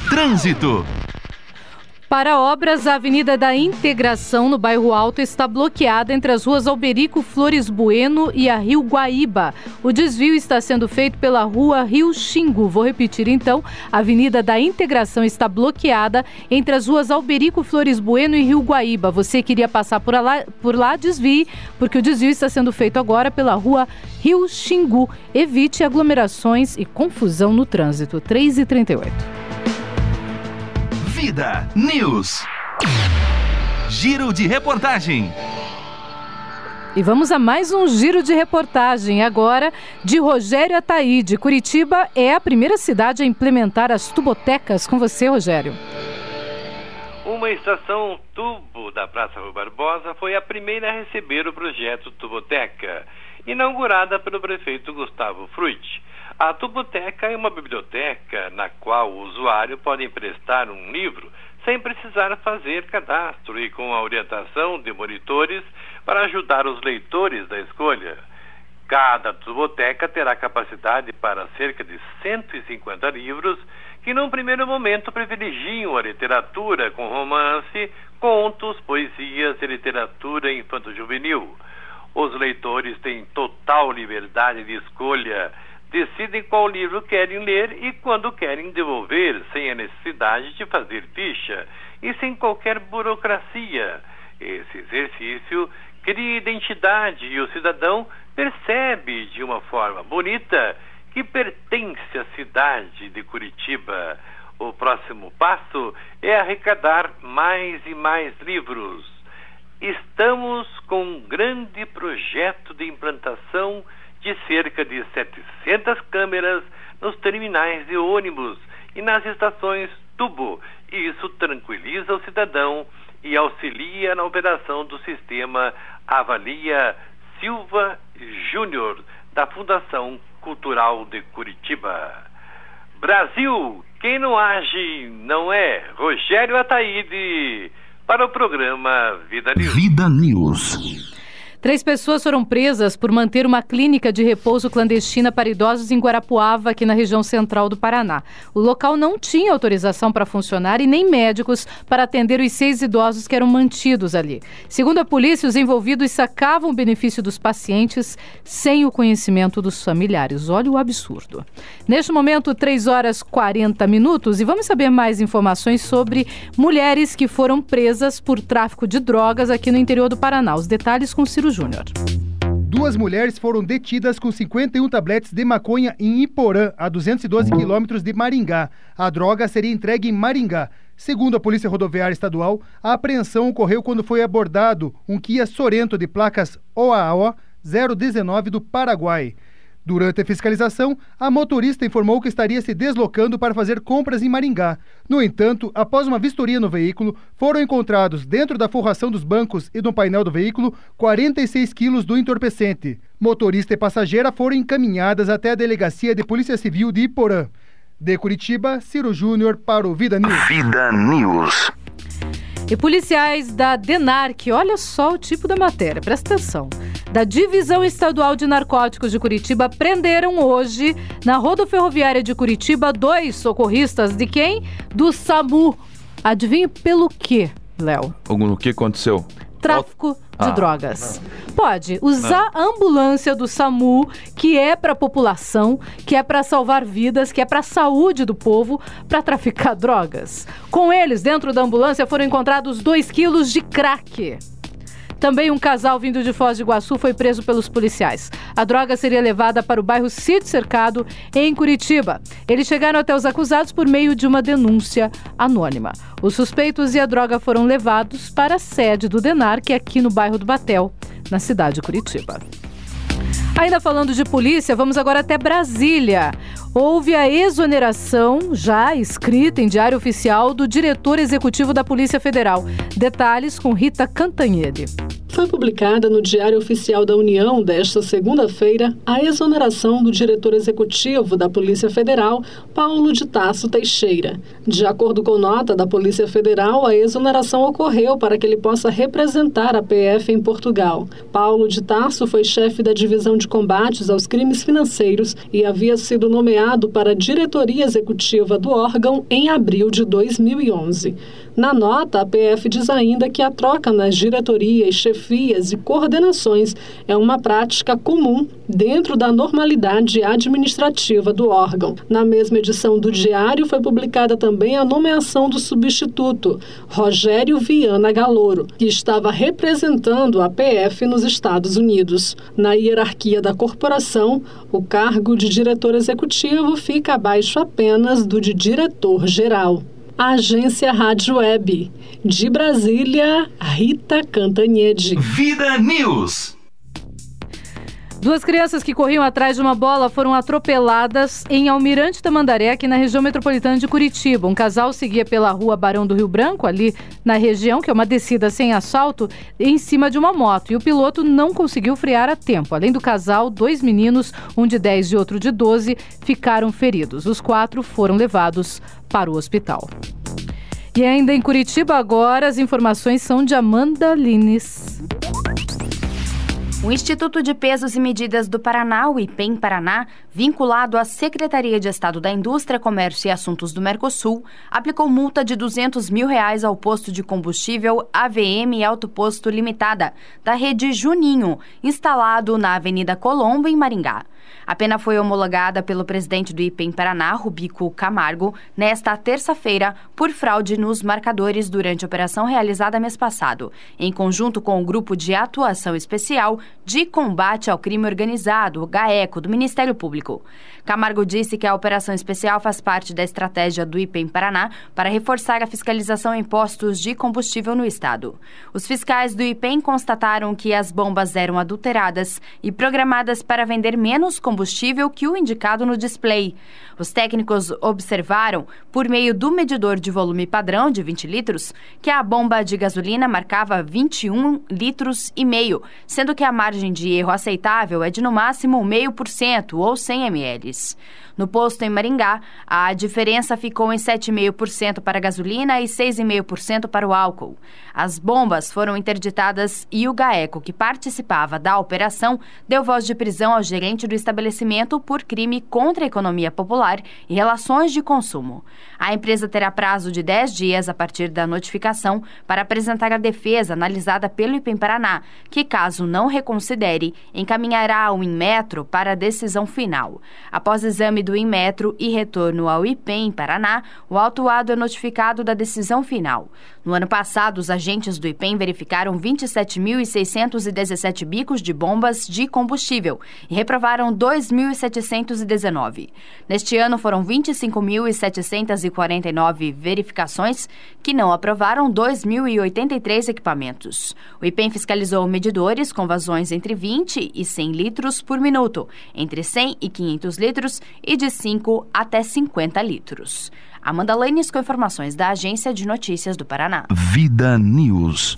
Speaker 1: Trânsito.
Speaker 2: Para obras, a Avenida da Integração, no bairro Alto, está bloqueada entre as ruas Alberico Flores Bueno e a Rio Guaíba. O desvio está sendo feito pela rua Rio Xingu. Vou repetir então, a Avenida da Integração está bloqueada entre as ruas Alberico Flores Bueno e Rio Guaíba. Você queria passar por lá, desvie, porque o desvio está sendo feito agora pela rua Rio Xingu. Evite aglomerações e confusão no trânsito. 3h38.
Speaker 1: Vida News. Giro de reportagem.
Speaker 2: E vamos a mais um giro de reportagem agora de Rogério Ataíde. Curitiba é a primeira cidade a implementar as tubotecas. Com você, Rogério.
Speaker 7: Uma estação tubo da Praça Rui Barbosa foi a primeira a receber o projeto Tuboteca, inaugurada pelo prefeito Gustavo Frutti. A Tuboteca é uma biblioteca na qual o usuário pode emprestar um livro sem precisar fazer cadastro e com a orientação de monitores para ajudar os leitores da escolha. Cada Tuboteca terá capacidade para cerca de 150 livros que num primeiro momento privilegiam a literatura com romance, contos, poesias e literatura infanto-juvenil. Os leitores têm total liberdade de escolha, decidem qual livro querem ler e quando querem devolver, sem a necessidade de fazer ficha e sem qualquer burocracia. Esse exercício cria identidade e o cidadão percebe de uma forma bonita que pertence à cidade de Curitiba. O próximo passo é arrecadar mais e mais livros. Estamos com um grande projeto de implantação de cerca de 700 câmeras nos terminais de ônibus e nas estações tubo. E isso tranquiliza o cidadão e auxilia na operação do sistema Avalia Silva Júnior, da Fundação Cultural de Curitiba. Brasil, quem não age não é. Rogério Ataíde, para o programa Vida News.
Speaker 1: Vida News.
Speaker 2: 3 pessoas foram presas por manter uma clínica de repouso clandestina para idosos em Guarapuava, aqui na região central do Paraná. O local não tinha autorização para funcionar e nem médicos para atender os 6 idosos que eram mantidos ali. Segundo a polícia, os envolvidos sacavam o benefício dos pacientes sem o conhecimento dos familiares. Olha o absurdo. Neste momento, 3h40 e vamos saber mais informações sobre mulheres que foram presas por tráfico de drogas aqui no interior do Paraná. Os detalhes com Ciro Júnior.
Speaker 3: 2 mulheres foram detidas com 51 tabletes de maconha em Iporã, a 212 quilômetros de Maringá. A droga seria entregue em Maringá. Segundo a Polícia Rodoviária Estadual, a apreensão ocorreu quando foi abordado um Kia Sorento de placas OAO 019 do Paraguai. Durante a fiscalização, a motorista informou que estaria se deslocando para fazer compras em Maringá. No entanto, após uma vistoria no veículo, foram encontrados dentro da forração dos bancos e do painel do veículo 46 quilos do entorpecente. Motorista e passageira foram encaminhadas até a Delegacia de Polícia Civil de Iporã. De Curitiba, Ciro Júnior para o Vida News.
Speaker 1: Vida News.
Speaker 2: E policiais da DENARC, olha só o tipo da matéria, presta atenção, da Divisão Estadual de Narcóticos de Curitiba, prenderam hoje, na rodoferroviária de Curitiba, 2 socorristas de quem? Do SAMU. Adivinha pelo quê, Léo?
Speaker 10: O que aconteceu?
Speaker 2: Tráfico de drogas. Pode usar a ambulância do SAMU, que é para a população, que é para salvar vidas, que é para a saúde do povo, para traficar drogas. Com eles, dentro da ambulância, foram encontrados 2 quilos de crack. Também um casal vindo de Foz do Iguaçu foi preso pelos policiais. A droga seria levada para o bairro Cid Cercado, em Curitiba. Eles chegaram até os acusados por meio de uma denúncia anônima. Os suspeitos e a droga foram levados para a sede do DENAR, que é aqui no bairro do Batel, na cidade de Curitiba. Ainda falando de polícia, vamos agora até Brasília. Houve a exoneração, já escrita em Diário Oficial, do diretor executivo da Polícia Federal. Detalhes com Rita Cantanhede.
Speaker 12: Foi publicada no Diário Oficial da União desta segunda-feira a exoneração do diretor executivo da Polícia Federal, Paulo de Tarso Teixeira. De acordo com nota da Polícia Federal, a exoneração ocorreu para que ele possa representar a PF em Portugal. Paulo de Tarso foi chefe da Divisão de Combates aos Crimes Financeiros e havia sido nomeado para a diretoria executiva do órgão em abril de 2011. Na nota, a PF diz ainda que a troca nas diretorias, chefias e coordenações é uma prática comum dentro da normalidade administrativa do órgão. Na mesma edição do Diário foi publicada também a nomeação do substituto, Rogério Viana Galouro, que estava representando a PF nos Estados Unidos. Na hierarquia da corporação, o cargo de diretor executivo fica abaixo apenas do de diretor-geral. Agência Rádio Web. De Brasília, Rita Cantanhede.
Speaker 1: Vida News.
Speaker 2: 2 crianças que corriam atrás de uma bola foram atropeladas em Almirante Tamandaré, aqui na região metropolitana de Curitiba. Um casal seguia pela rua Barão do Rio Branco, ali na região, que é uma descida sem asfalto, em cima de uma moto. E o piloto não conseguiu frear a tempo. Além do casal, 2 meninos, um de 10 e outro de 12, ficaram feridos. Os 4 foram levados para o hospital. E ainda em Curitiba agora, as informações são de Amanda Lines.
Speaker 13: O Instituto de Pesos e Medidas do Paraná, o IPEM Paraná, vinculado à Secretaria de Estado da Indústria, Comércio e Assuntos do Mercosul, aplicou multa de R$200 mil ao posto de combustível AVM Autoposto Limitada, da rede Juninho, instalado na Avenida Colombo, em Maringá. A pena foi homologada pelo presidente do IPEM Paraná, Rubico Camargo, nesta terça-feira, por fraude nos marcadores durante a operação realizada mês passado, em conjunto com o Grupo de Atuação Especial de Combate ao Crime Organizado, o GAECO, do Ministério Público. Camargo disse que a operação especial faz parte da estratégia do IPEM Paraná para reforçar a fiscalização em postos de combustível no estado. Os fiscais do IPEM constataram que as bombas eram adulteradas e programadas para vender menos combustível que o indicado no display. Os técnicos observaram, por meio do medidor de volume padrão de 20 litros, que a bomba de gasolina marcava 21,5 litros, sendo que a margem de erro aceitável é de no máximo 0,5% ou 100 ml. No posto em Maringá, a diferença ficou em 7,5% para a gasolina e 6,5% para o álcool. As bombas foram interditadas e o GAECO, que participava da operação, deu voz de prisão ao gerente do estabelecimento por crime contra a economia popular e relações de consumo. A empresa terá prazo de 10 dias a partir da notificação para apresentar a defesa analisada pelo IPEM Paraná, que, caso não reconsidere, encaminhará ao Inmetro para a decisão final. Após exame do Inmetro e retorno ao IPEM Paraná, o autuado é notificado da decisão final. No ano passado, os agentes do IPEM verificaram 27.617 bicos de bombas de combustível e reprovaram 2.719. Neste ano, foram 25.749 verificações que não aprovaram 2.083 equipamentos. O IPEM fiscalizou medidores com vazões entre 20 e 100 litros por minuto, entre 100 e 500 litros e de 5 até 50 litros. Amanda Lanes com informações da Agência de Notícias do Paraná.
Speaker 1: Vida News.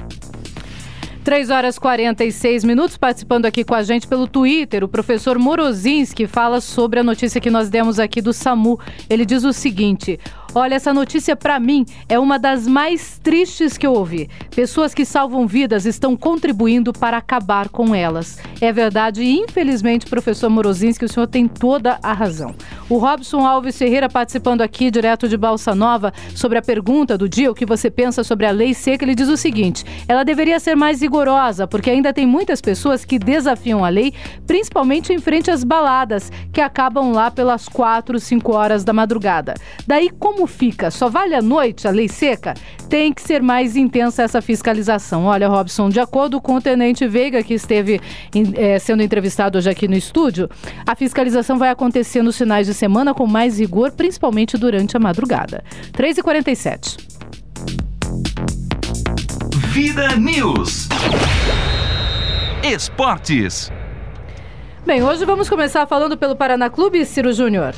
Speaker 2: 3h46, participando aqui com a gente pelo Twitter, o professor Morozinski fala sobre a notícia que nós demos aqui do SAMU. Ele diz o seguinte: olha, essa notícia para mim é uma das mais tristes que eu ouvi. Pessoas que salvam vidas estão contribuindo para acabar com elas. É verdade e infelizmente, professor Morozinski, o senhor tem toda a razão. O Robson Alves Ferreira participando aqui direto de Balsa Nova sobre a pergunta do dia, o que você pensa sobre a lei seca, ele diz o seguinte: ela deveria ser mais rigorosa, porque ainda tem muitas pessoas que desafiam a lei, principalmente em frente às baladas, que acabam lá pelas 4, 5 horas da madrugada. Daí, como como fica? Só vale à noite a lei seca? Tem que ser mais intensa essa fiscalização. Olha, Robson, de acordo com o Tenente Veiga, que esteve sendo entrevistado hoje aqui no estúdio, a fiscalização vai acontecer nos finais de semana com mais rigor, principalmente durante a madrugada. 3h47.
Speaker 1: Vida News. Esportes.
Speaker 2: Bem, hoje vamos começar falando pelo Paraná Clube, Ciro Júnior.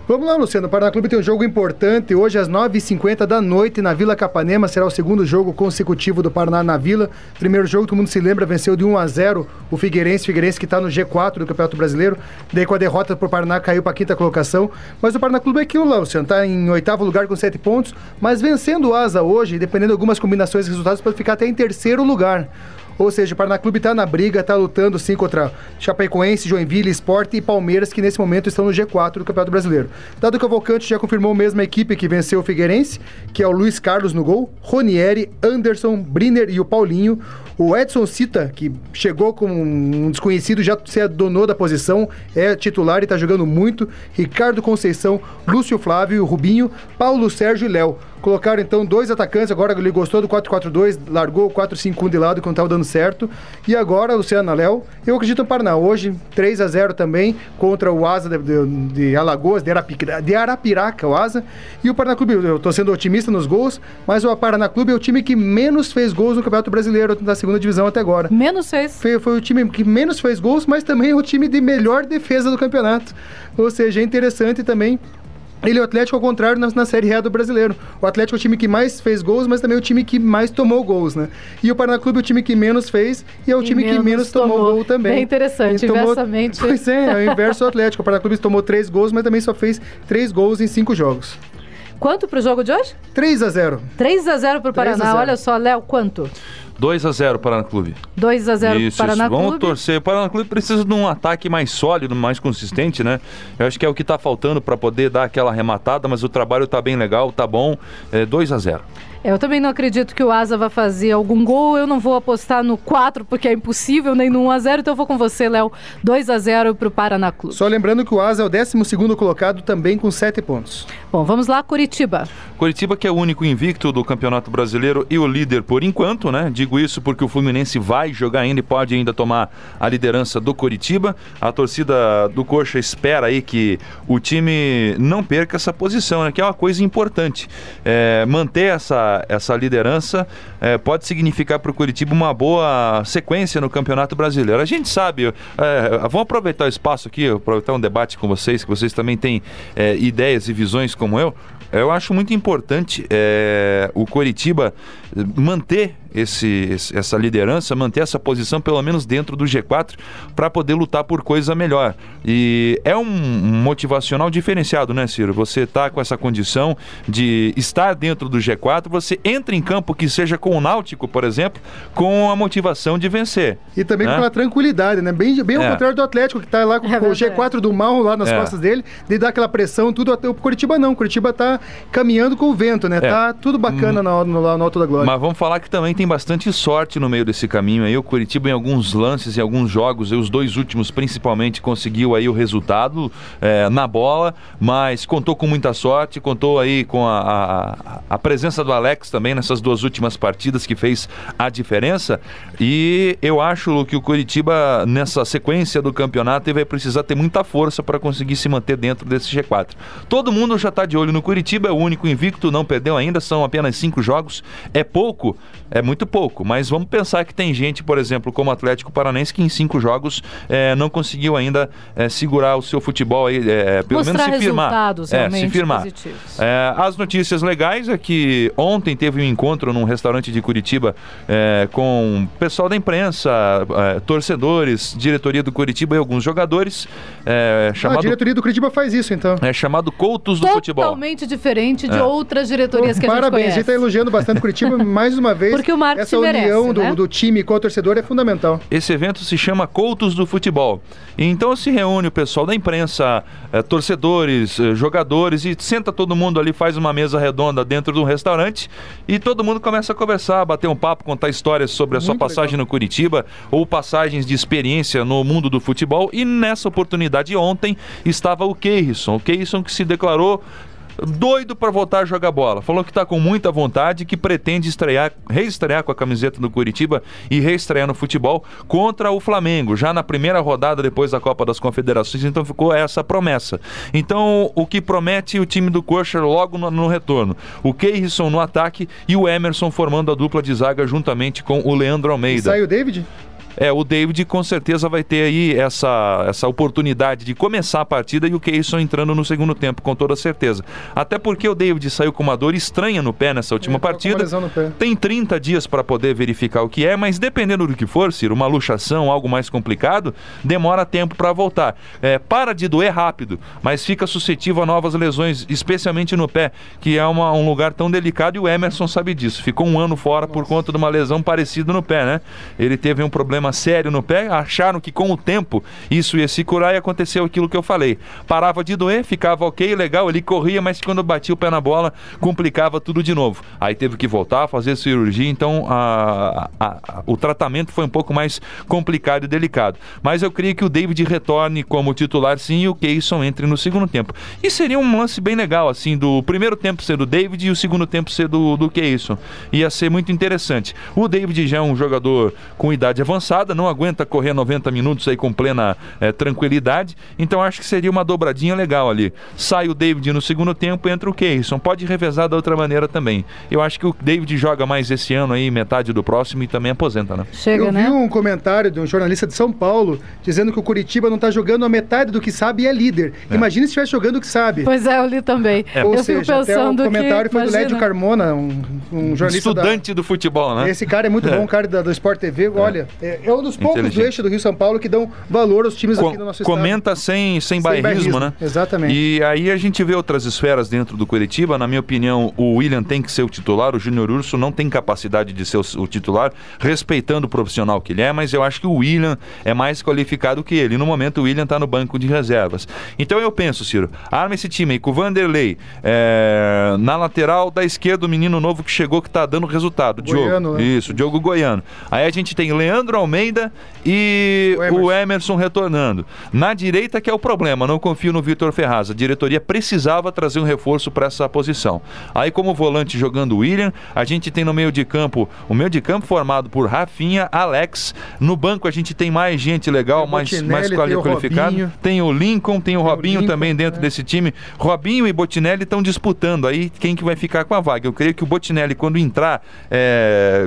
Speaker 3: Vamos lá, Luciano. O Paraná Clube tem um jogo importante. Hoje, às 9h50 da noite, na Vila Capanema, será o segundo jogo consecutivo do Paraná na Vila. Primeiro jogo, todo mundo se lembra, venceu de 1-0 o Figueirense que está no G4 do Campeonato Brasileiro. Daí, com a derrota pro Paraná, caiu para a quinta colocação. Mas o Paraná Clube é aquilo lá, Luciano. Está em 8º lugar com 7 pontos, mas vencendo o Asa hoje, dependendo de algumas combinações de resultados, pode ficar até em 3º lugar. Ou seja, o Paraná Clube está na briga, está lutando sim contra Chapecoense, Joinville, Sport e Palmeiras, que nesse momento estão no G4 do Campeonato Brasileiro. Dado Cavalcante já confirmou a mesma equipe que venceu o Figueirense, que é o Luiz Carlos no gol, Ronieri, Anderson, Briner e o Paulinho. O Edson Cita, que chegou como um desconhecido, já se adonou da posição, é titular e está jogando muito. Ricardo Conceição, Lúcio Flávio, Rubinho, Paulo Sérgio e Léo. Colocaram então 2 atacantes, agora ele gostou do 4-4-2, largou o 4-5-1 de lado quando estava dando certo. E agora, Luciano, Léo, eu acredito no Paraná. Hoje, 3-0 também contra o Asa de Alagoas, de Arapiraca, o Asa. E o Paraná Clube, eu estou sendo otimista nos gols, mas o Paraná Clube é o time que menos fez gols no Campeonato Brasileiro, da segunda divisão até agora.
Speaker 2: Menos fez?
Speaker 3: Foi o time que menos fez gols, mas também é o time de melhor defesa do campeonato. Ou seja, é interessante também. Ele é o Atlético ao contrário na Série A do Brasileiro. O Atlético é o time que mais fez gols, mas também é o time que mais tomou gols, né? E o Paraná Clube é o time que menos fez e é o time que menos tomou gol também.
Speaker 2: Bem interessante, inversamente.
Speaker 3: Pois é o inverso do Atlético. O Paraná Clube tomou 3 gols, mas também só fez 3 gols em 5 jogos.
Speaker 2: Quanto pro jogo de hoje?
Speaker 3: 3-0.
Speaker 2: 3-0 pro Paraná. Olha só, Léo, quanto?
Speaker 10: 2-0 Paraná Clube.
Speaker 2: 2-0 pro Paraná Clube.
Speaker 10: Vamos torcer. O Paraná Clube precisa de um ataque mais sólido, mais consistente, né? Eu acho que é o que tá faltando para poder dar aquela arrematada, mas o trabalho tá bem legal, tá bom. 2-0.
Speaker 2: Eu também não acredito que o Asa vai fazer algum gol. Eu não vou apostar no 4, porque é impossível, nem no 1-0. Então eu vou com você, Léo. 2-0 pro Paraná Clube.
Speaker 3: Só lembrando que o Asa é o 12º colocado, também com 7 pontos.
Speaker 2: Bom, vamos lá, Curitiba.
Speaker 10: Curitiba, que é o único invicto do Campeonato Brasileiro e o líder por enquanto, né? Digo isso porque o Fluminense vai jogar ainda e pode ainda tomar a liderança do Curitiba. A torcida do Coxa espera aí que o time não perca essa posição, né? Que é uma coisa importante. Manter essa liderança pode significar para o Curitiba uma boa sequência no Campeonato Brasileiro. A gente sabe, vamos aproveitar o espaço aqui, aproveitar um debate com vocês, que vocês também têm ideias e visões como eu. Eu acho muito importante o Coritiba manter essa liderança, manter essa posição pelo menos dentro do G4 para poder lutar por coisa melhor. E é um motivacional diferenciado, né, Ciro? Você tá com essa condição de estar dentro do G4, você entra em campo que seja com o Náutico, por exemplo, com a motivação de vencer.
Speaker 3: E também com a tranquilidade, né? Bem ao contrário do Atlético, que tá lá com o G4 do mal lá nas costas dele, de dar aquela pressão, tudo. O Coritiba não. O Coritiba tá caminhando com o vento, né? Tá tudo bacana no Alto da Glória.
Speaker 10: Mas vamos falar que também tem bastante sorte no meio desse caminho aí. O Coritiba em alguns lances, em alguns jogos, os 2 últimos principalmente, conseguiu aí o resultado na bola, mas contou com muita sorte, contou aí com a presença do Alex também nessas 2 últimas partidas que fez a diferença. E eu acho que o Coritiba nessa sequência do campeonato ele vai precisar ter muita força para conseguir se manter dentro desse G4. Todo mundo já está de olho no Coritiba, é o único invicto, não perdeu ainda, são apenas 5 jogos. É pouco? É muito pouco, mas vamos pensar que tem gente, por exemplo, como o Atlético Paranaense, que em 5 jogos não conseguiu ainda segurar o seu futebol aí, pelo
Speaker 2: mostrar
Speaker 10: menos se firmar.
Speaker 2: Se firmar.
Speaker 10: As notícias legais é que ontem teve um encontro num restaurante de Curitiba com pessoal da imprensa, torcedores, diretoria do Curitiba e alguns jogadores.
Speaker 3: A diretoria do Curitiba faz isso, então.
Speaker 10: É chamado Coutos do Futebol.
Speaker 2: Totalmente diferente de outras diretorias que a gente conhece.
Speaker 3: Parabéns, a gente está elogiando bastante o Curitiba, mais uma vez.
Speaker 2: Porque o marketing
Speaker 3: essa união
Speaker 2: merece,
Speaker 3: do time com o torcedor é fundamental.
Speaker 10: Esse evento se chama Coutos do Futebol. E então se reúne o pessoal da imprensa, torcedores, jogadores, e senta todo mundo ali, faz uma mesa redonda dentro de um restaurante e todo mundo começa a conversar, bater um papo, contar histórias sobre a sua passagem no Curitiba ou passagens de experiência no mundo do futebol. E nessa oportunidade ontem estava o Keirson que se declarou doido para voltar a jogar bola. Falou que está com muita vontade, que pretende reestrear com a camiseta do Curitiba e reestrear no futebol contra o Flamengo, já na primeira rodada depois da Copa das Confederações. Então ficou essa promessa. Então o que promete o time do Coxa logo no retorno? O Keirson no ataque e o Emerson formando a dupla de zaga juntamente com o Leandro Almeida.
Speaker 3: E sai o David?
Speaker 10: O David com certeza vai ter aí essa oportunidade de começar a partida e o Keirson entrando no segundo tempo, com toda certeza. Até porque o David saiu com uma dor estranha no pé nessa última partida. Tem 30 dias para poder verificar o que é, mas dependendo do que for, Ciro, uma luxação, algo mais complicado, demora tempo para voltar. Para de doer rápido, mas fica suscetível a novas lesões, especialmente no pé, que é um lugar tão delicado, e o Emerson sabe disso. Ficou um ano fora por conta de uma lesão parecida no pé, né? Ele teve um problema sério no pé, acharam que com o tempo isso ia se curar e aconteceu aquilo que eu falei. Parava de doer, ficava ok, legal, ele corria, mas quando batia o pé na bola, complicava tudo de novo. Aí teve que voltar a fazer cirurgia, então o tratamento foi um pouco mais complicado e delicado. Mas eu creio que o David retorne como titular sim e o Keirson entre no segundo tempo. E seria um lance bem legal, assim, do primeiro tempo ser do David e o segundo tempo ser do Keirson. Ia ser muito interessante. O David já é um jogador com idade avançada, não aguenta correr 90 minutos aí com plena tranquilidade, então acho que seria uma dobradinha legal ali. Sai o David no segundo tempo, entra o Keirson, pode revezar da outra maneira também. Eu acho que o David joga mais esse ano aí, metade do próximo, e também aposenta, né?
Speaker 3: Eu vi um comentário de um jornalista de São Paulo dizendo que o Curitiba não tá jogando a metade do que sabe e é líder. Imagina se estivesse jogando o que sabe.
Speaker 2: Pois é, eu li também.
Speaker 3: Ou
Speaker 2: eu
Speaker 3: seja, até o comentário foi do Lédio Carmona, um jornalista
Speaker 10: estudante do futebol, né?
Speaker 3: Esse cara é muito bom, um cara do Sport TV, olha, é um dos poucos do eixo do Rio-São Paulo que dão valor aos times aqui no nosso estado.
Speaker 10: Comenta sem bairrismo, né?
Speaker 3: Exatamente.
Speaker 10: E aí a gente vê outras esferas dentro do Curitiba. Na minha opinião, o William tem que ser o titular, o Júnior Urso não tem capacidade de ser o titular, respeitando o profissional que ele é, mas eu acho que o William é mais qualificado que ele. No momento o William está no banco de reservas. Então eu penso, Ciro, arma esse time aí com o Vanderlei, na lateral da esquerda o menino novo que chegou, que está dando resultado,
Speaker 3: Goiano,
Speaker 10: Diogo. Isso, Diogo Goiano. Aí a gente tem Leandro Almeida e o Emerson retornando. Na direita que é o problema, não confio no Vitor Ferraz. A diretoria precisava trazer um reforço para essa posição. Aí como volante jogando o William, a gente tem no meio de campo, o meio de campo formado por Rafinha, Alex. No banco a gente tem mais gente legal, mais qualificado. Tem o Lincoln, tem o Robinho também dentro desse time. Robinho e Botinelli estão disputando aí quem que vai ficar com a vaga. Eu creio que o Botinelli, quando entrar,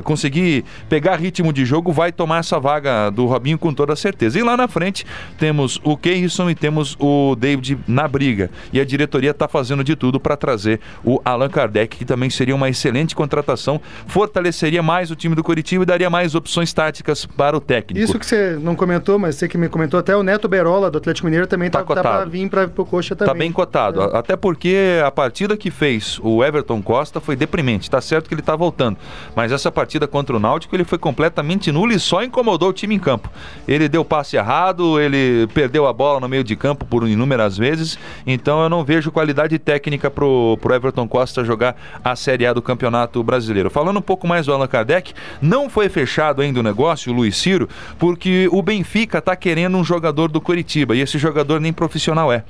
Speaker 10: conseguir pegar ritmo de jogo, vai tomar essa vaga do Robinho com toda certeza. E lá na frente temos o Keirson e temos o David na briga. E a diretoria está fazendo de tudo para trazer o Allan Kardec, que também seria uma excelente contratação, fortaleceria mais o time do Curitiba e daria mais opções táticas para o técnico.
Speaker 3: Isso que você não comentou, mas você que me comentou, até o Neto Berola do Atlético Mineiro também tá para vir para o Coxa também.
Speaker 10: Tá bem cotado, até porque a partida que fez o Everton Costa foi deprimente. Tá certo que ele tá voltando, mas essa partida contra o Náutico ele foi completamente nulo e só incomodou o time em campo. Ele deu passe errado, ele perdeu a bola no meio de campo por inúmeras vezes, então eu não vejo qualidade técnica pro Everton Costa jogar a Série A do Campeonato Brasileiro. Falando um pouco mais do Allan Kardec, não foi fechado ainda o negócio, o Luiz Ciro, porque o Benfica tá querendo um jogador do Curitiba, e esse jogador nem profissional é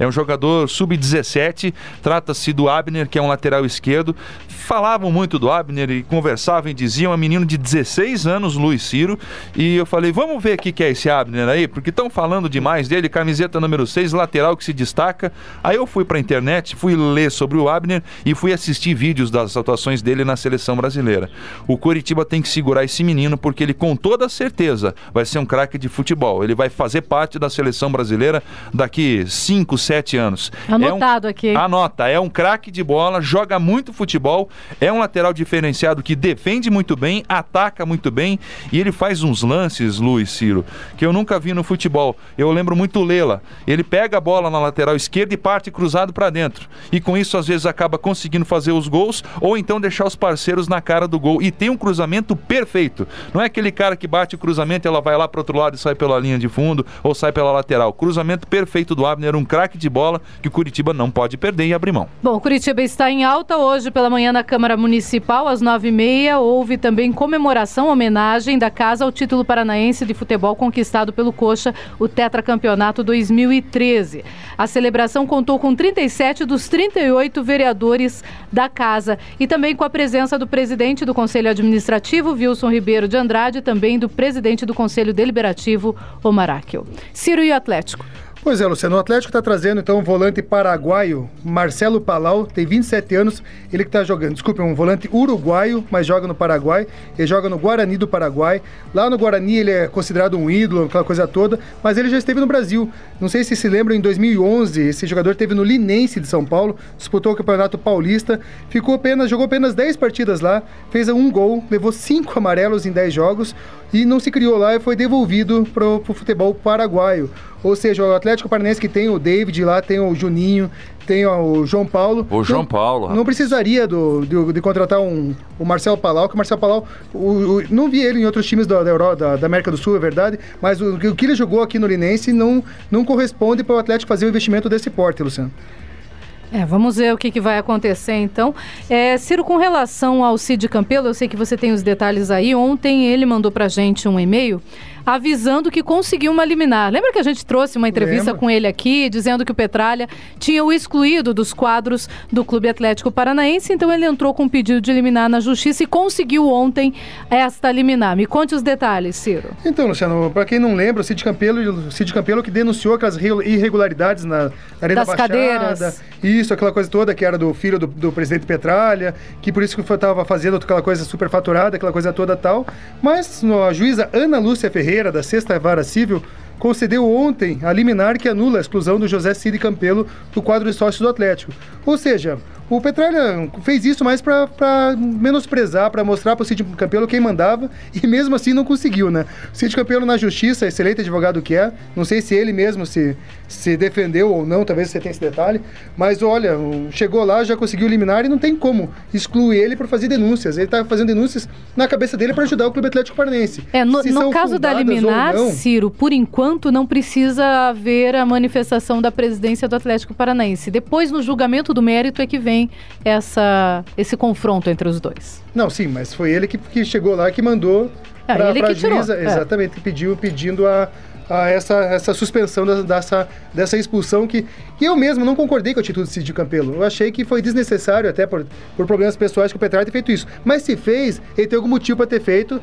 Speaker 10: um jogador sub-17, trata-se do Abner, que é um lateral esquerdo. Falavam muito do Abner e conversavam e diziam, é um menino de 16 anos, Luiz Ciro, e eu falei, vamos ver o que é esse Abner aí, porque estão falando demais dele, camiseta número 6, lateral que se destaca. Aí eu fui pra internet, fui ler sobre o Abner e fui assistir vídeos das atuações dele na seleção brasileira. O Curitiba tem que segurar esse menino, porque ele com toda certeza vai ser um craque de futebol, ele vai fazer parte da seleção brasileira daqui 5, 7 anos.
Speaker 2: Anotado aqui.
Speaker 10: Anota, é um craque de bola, joga muito futebol, é um lateral diferenciado que defende muito bem, ataca muito bem, e ele faz uns lances, Luiz Ciro, que eu nunca vi no futebol. Eu lembro muito o Lela. Ele pega a bola na lateral esquerda e parte cruzado para dentro. E com isso, às vezes, acaba conseguindo fazer os gols, ou então deixar os parceiros na cara do gol. E tem um cruzamento perfeito. Não é aquele cara que bate o cruzamento e ela vai lá pro outro lado e sai pela linha de fundo, ou sai pela lateral. Cruzamento perfeito do Abner, um craque de bola que o Curitiba não pode perder e abrir mão.
Speaker 2: Bom, o Curitiba está em alta hoje pela manhã na Câmara Municipal, às 9h30. Houve também comemoração, homenagem da casa ao título paranaense de futebol conquistado pelo Coxa, o tetracampeonato 2013. A celebração contou com 37 dos 38 vereadores da casa e também com a presença do presidente do Conselho Administrativo, Wilson Ribeiro de Andrade, e também do presidente do Conselho Deliberativo, Omar Akil. Ciro e o Atlético.
Speaker 3: Pois é, Luciano, o Atlético está trazendo então um volante paraguaio, Marcelo Palau, tem 27 anos, ele que está jogando, um volante uruguaio, mas joga no Paraguai, ele joga no Guarani do Paraguai, lá no Guarani ele é considerado um ídolo, aquela coisa toda, mas ele já esteve no Brasil, não sei se lembram, em 2011, esse jogador esteve no Linense de São Paulo, disputou o Campeonato Paulista, jogou apenas 10 partidas lá, fez um gol, levou 5 amarelos em 10 jogos, e não se criou lá e foi devolvido para o futebol paraguaio. Ou seja, o Atlético Paranaense que tem o David lá, tem o Juninho, tem o João Paulo.
Speaker 10: O João Paulo.
Speaker 3: Não precisaria de contratar o Marcelo Palau, que o Marcelo Palau, não vi ele em outros times da América do Sul, é verdade, mas o que ele jogou aqui no Linense não corresponde para o Atlético fazer um investimento desse porte, Luciano.
Speaker 2: Vamos ver o que vai acontecer então. Ciro, com relação ao Cid Campelo, eu sei que você tem os detalhes aí. Ontem ele mandou pra gente um e-mail avisando que conseguiu uma liminar. Lembra que a gente trouxe uma entrevista com ele aqui, dizendo que o Petralha tinha o excluído dos quadros do Clube Atlético Paranaense, então ele entrou com um pedido de liminar na Justiça e conseguiu ontem esta liminar. Me conte os detalhes, Ciro.
Speaker 3: Então, Luciano, para quem não lembra, o Cid Campelo que denunciou aquelas irregularidades na Arena Baixada. Cadeiras. Isso, aquela coisa toda que era do filho do presidente Petralha, que por isso que estava fazendo aquela coisa superfaturada, aquela coisa toda tal. Mas a juíza Ana Lúcia Ferreira, da 6ª Vara Civil, concedeu ontem a liminar que anula a exclusão do José Cid Campelo do quadro de sócios do Atlético. Ou seja, o Petralha fez isso mais para menosprezar, para mostrar para o Cid Campelo quem mandava, e mesmo assim não conseguiu, né? O Cid Campelo na Justiça, excelente advogado que é, não sei se ele mesmo se defendeu ou não, talvez você tenha esse detalhe, mas olha, chegou lá, já conseguiu eliminar e não tem como excluir ele por fazer denúncias. Ele está fazendo denúncias na cabeça dele para ajudar o Clube Atlético Paranaense.
Speaker 2: No caso da liminar, não, Ciro, por enquanto não precisa haver a manifestação da presidência do Atlético Paranaense. Depois, no julgamento do mérito, é que vem esse confronto entre os dois. Não, sim, mas foi ele que chegou lá, que mandou para a juíza, exatamente, pedindo essa suspensão dessa expulsão que eu mesmo não concordei com a atitude do Cid Campelo. Eu achei que foi desnecessário, até por problemas pessoais, que o Petralha ter feito isso. Mas se fez, ele tem algum motivo para ter feito.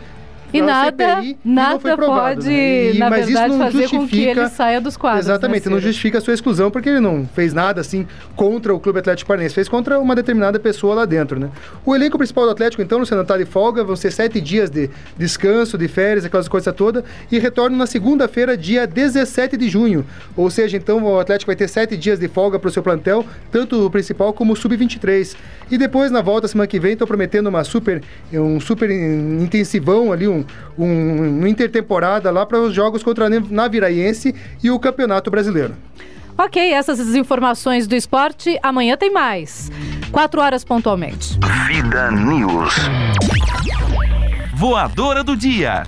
Speaker 2: E nada provado, pode, na verdade, fazer com que ele saia dos quadros. Exatamente, não justifica a sua exclusão, porque ele não fez nada assim contra o Clube Atlético Paranaense, fez contra uma determinada pessoa lá dentro, né? O elenco principal do Atlético, então, Luciano, está de folga, vão ser 7 dias de descanso, de férias, aquelas coisas todas, e retornam na segunda-feira, dia 17 de junho. Ou seja, então, o Atlético vai ter 7 dias de folga para o seu plantel, tanto o principal como o Sub-23. E depois, na volta, semana que vem, estão prometendo um super intensivão ali, uma intertemporada lá para os jogos contra a Naviraense e o Campeonato Brasileiro. Ok, essas informações do esporte, amanhã tem mais. 4 horas pontualmente.
Speaker 1: Vida News. Voadora do dia.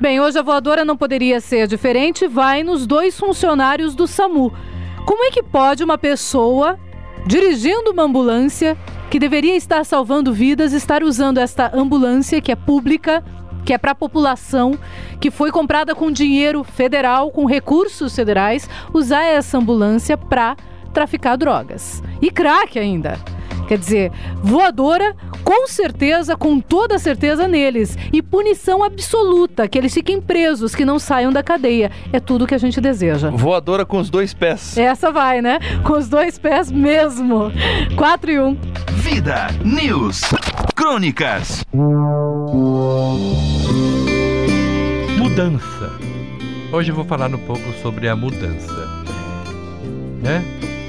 Speaker 2: Bem, hoje a voadora não poderia ser diferente, vai nos 2 funcionários do SAMU. Como é que pode uma pessoa dirigindo uma ambulância que deveria estar salvando vidas, estar usando esta ambulância que é pública, que é para a população, que foi comprada com dinheiro federal, com recursos federais, usar essa ambulância para traficar drogas? E crack ainda. Quer dizer, voadora, com certeza, com toda certeza neles. E punição absoluta, que eles fiquem presos, que não saiam da cadeia. É tudo que a gente deseja.
Speaker 10: Voadora com os 2 pés.
Speaker 2: Essa vai, né? Com os 2 pés mesmo. 4 e 1.
Speaker 1: Vida News. Crônicas.
Speaker 14: Mudança. Hoje eu vou falar um pouco sobre a mudança, né?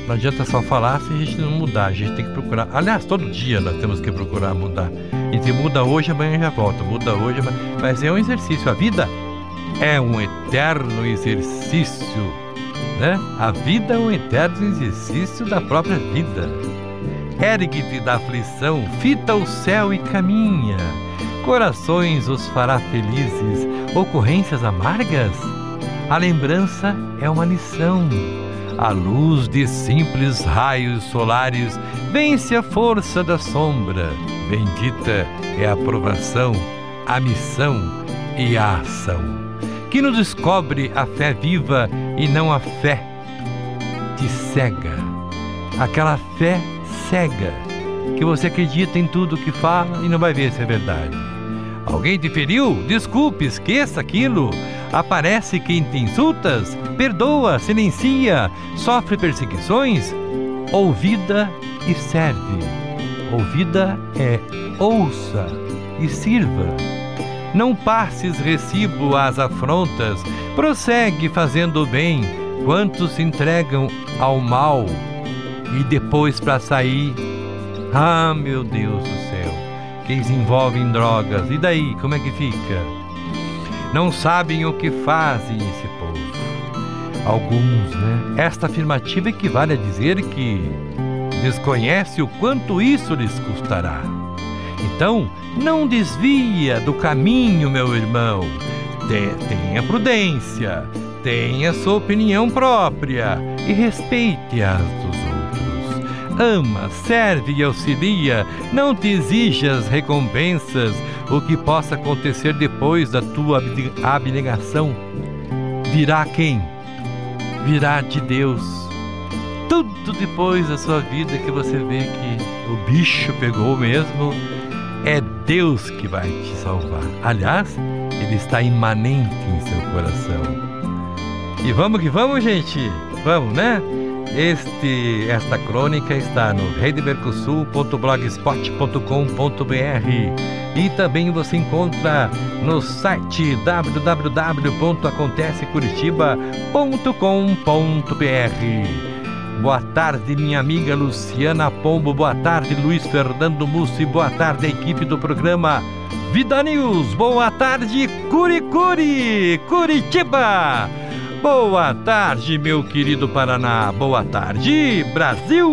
Speaker 14: Não adianta só falar se a gente não mudar, a gente tem que procurar. Aliás, todo dia nós temos que procurar mudar. A gente muda hoje, amanhã já volta. Muda hoje, mas é um exercício. A vida é um eterno exercício, né? A vida é um eterno exercício da própria vida. Ergue-te da aflição, fita o céu e caminha. Corações os fará felizes, ocorrências amargas? A lembrança é uma lição. A luz de simples raios solares vence a força da sombra. Bendita é a provação, a missão e a ação, que nos descobre a fé viva e não a fé te cega. Aquela fé cega, que você acredita em tudo que fala e não vai ver se é verdade. Alguém te feriu? Desculpe, esqueça aquilo. Aparece quem te insultas, perdoa, silencia, sofre perseguições. Ouvida e serve. Ouvida é ouça e sirva. Não passes recibo às afrontas, prossegue fazendo o bem. Quantos se entregam ao mal e depois para sair, ah, meu Deus do céu, que se envolvem em drogas, e daí, como é que fica? Não sabem o que fazem esse povo. Alguns, né? Esta afirmativa equivale a dizer que desconhece o quanto isso lhes custará. Então, não desvia do caminho, meu irmão. Tenha prudência, tenha sua opinião própria e respeite as dos outros. Ama, serve e auxilia, não te exijas recompensas. O que possa acontecer depois da tua abnegação virá quem? Virá de Deus. Tudo depois da sua vida que você vê que o bicho pegou mesmo, é Deus que vai te salvar. Aliás, Ele está imanente em seu coração. E vamos que vamos, gente. Vamos, né? Esta crônica está no redemercosul.blogspot.com.br e também você encontra no site www.acontececuritiba.com.br. Boa tarde, minha amiga Luciana Pombo. Boa tarde, Luiz Fernando Mussi. Boa tarde, a equipe do programa Vida News. Boa tarde, Curitiba. Boa tarde, meu querido Paraná. Boa tarde, Brasil.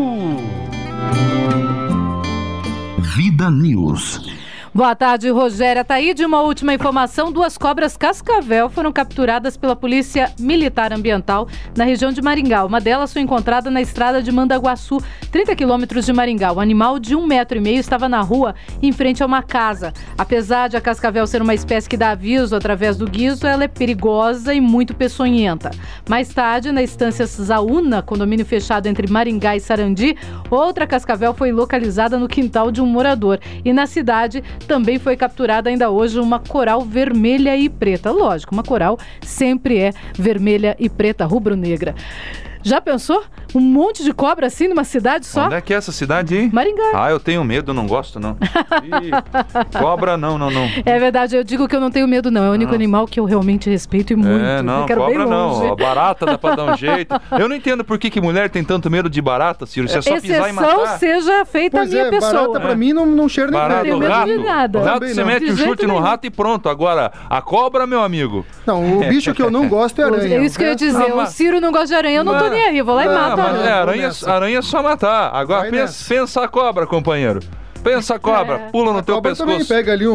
Speaker 1: Vida News.
Speaker 2: Boa tarde, Rogéria Taíde. Uma última informação: 2 cobras cascavel foram capturadas pela Polícia Militar Ambiental na região de Maringá. Uma delas foi encontrada na estrada de Mandaguaçu, 30 quilômetros de Maringá. O animal de 1,5 metro estava na rua, em frente a uma casa. Apesar de a cascavel ser uma espécie que dá aviso através do guizo, ela é perigosa e muito peçonhenta. Mais tarde, na estância Zaúna, condomínio fechado entre Maringá e Sarandi, outra cascavel foi localizada no quintal de um morador. E na cidade também foi capturada ainda hoje uma coral vermelha e preta. Lógico, uma coral sempre é vermelha e preta, rubro-negra. Já pensou? Um monte de cobra assim numa cidade só?
Speaker 10: Onde é que é essa cidade aí?
Speaker 2: Maringá.
Speaker 10: Ah, eu tenho medo, não gosto não. Ih, cobra não.
Speaker 2: É verdade, eu digo que eu não tenho medo não. É o único animal que eu realmente respeito e muito.
Speaker 10: Não, cobra não. A barata dá pra dar um jeito. Eu não entendo por que mulher tem tanto medo de barata, Ciro. Você é só pisar e matar.
Speaker 2: Seja feita
Speaker 3: pois
Speaker 2: a minha pessoa.
Speaker 3: Barata pra mim não cheira nem
Speaker 10: barata,
Speaker 2: não tenho medo de nada.
Speaker 10: Rato, você mete um chute no rato e pronto. Agora, a cobra, meu amigo.
Speaker 3: Não, o bicho que eu não gosto é aranha.
Speaker 2: É isso que eu ia dizer. O Ciro não gosta de aranha, eu não tô nem aí. Eu vou lá e mato.
Speaker 10: Aranha é só matar. Agora pensa a cobra, companheiro. Pensa a cobra, pula no teu pescoço.
Speaker 3: Também pega ali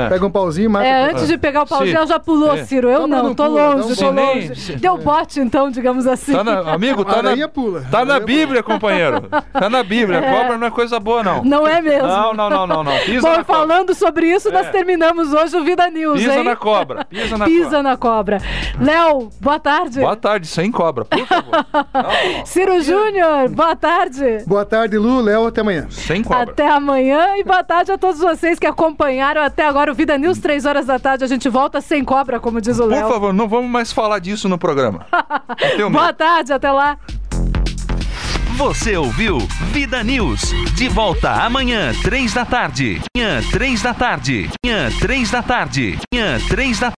Speaker 3: pega um pauzinho e mata.
Speaker 2: Antes de pegar o pauzinho, ela já pulou, Ciro. Eu não, tô longe. Deu bote, então, digamos assim.
Speaker 10: Amigo, tá na Bíblia, companheiro. Tá na Bíblia. Cobra não é coisa boa, não.
Speaker 2: Não é mesmo.
Speaker 10: Não.
Speaker 2: Bom, falando sobre isso, nós terminamos hoje o Vida News,
Speaker 10: Pisa
Speaker 2: hein?
Speaker 10: na cobra.
Speaker 2: Pisa na cobra. Léo, boa tarde.
Speaker 10: Boa tarde, sem cobra, por favor.
Speaker 2: Ciro Júnior, boa tarde.
Speaker 3: Boa tarde, Lu, Léo, até amanhã.
Speaker 10: Sem cobra.
Speaker 2: Até amanhã e boa tarde a todos vocês que acompanharam até agora o Vida News, 3 horas da tarde, a gente volta sem cobra, como diz o Léo.
Speaker 10: Por favor, não vamos mais falar disso no programa.
Speaker 2: Boa tarde, até lá.
Speaker 1: Você ouviu Vida News. De volta amanhã, 3 da tarde. Amanhã, 3 da tarde.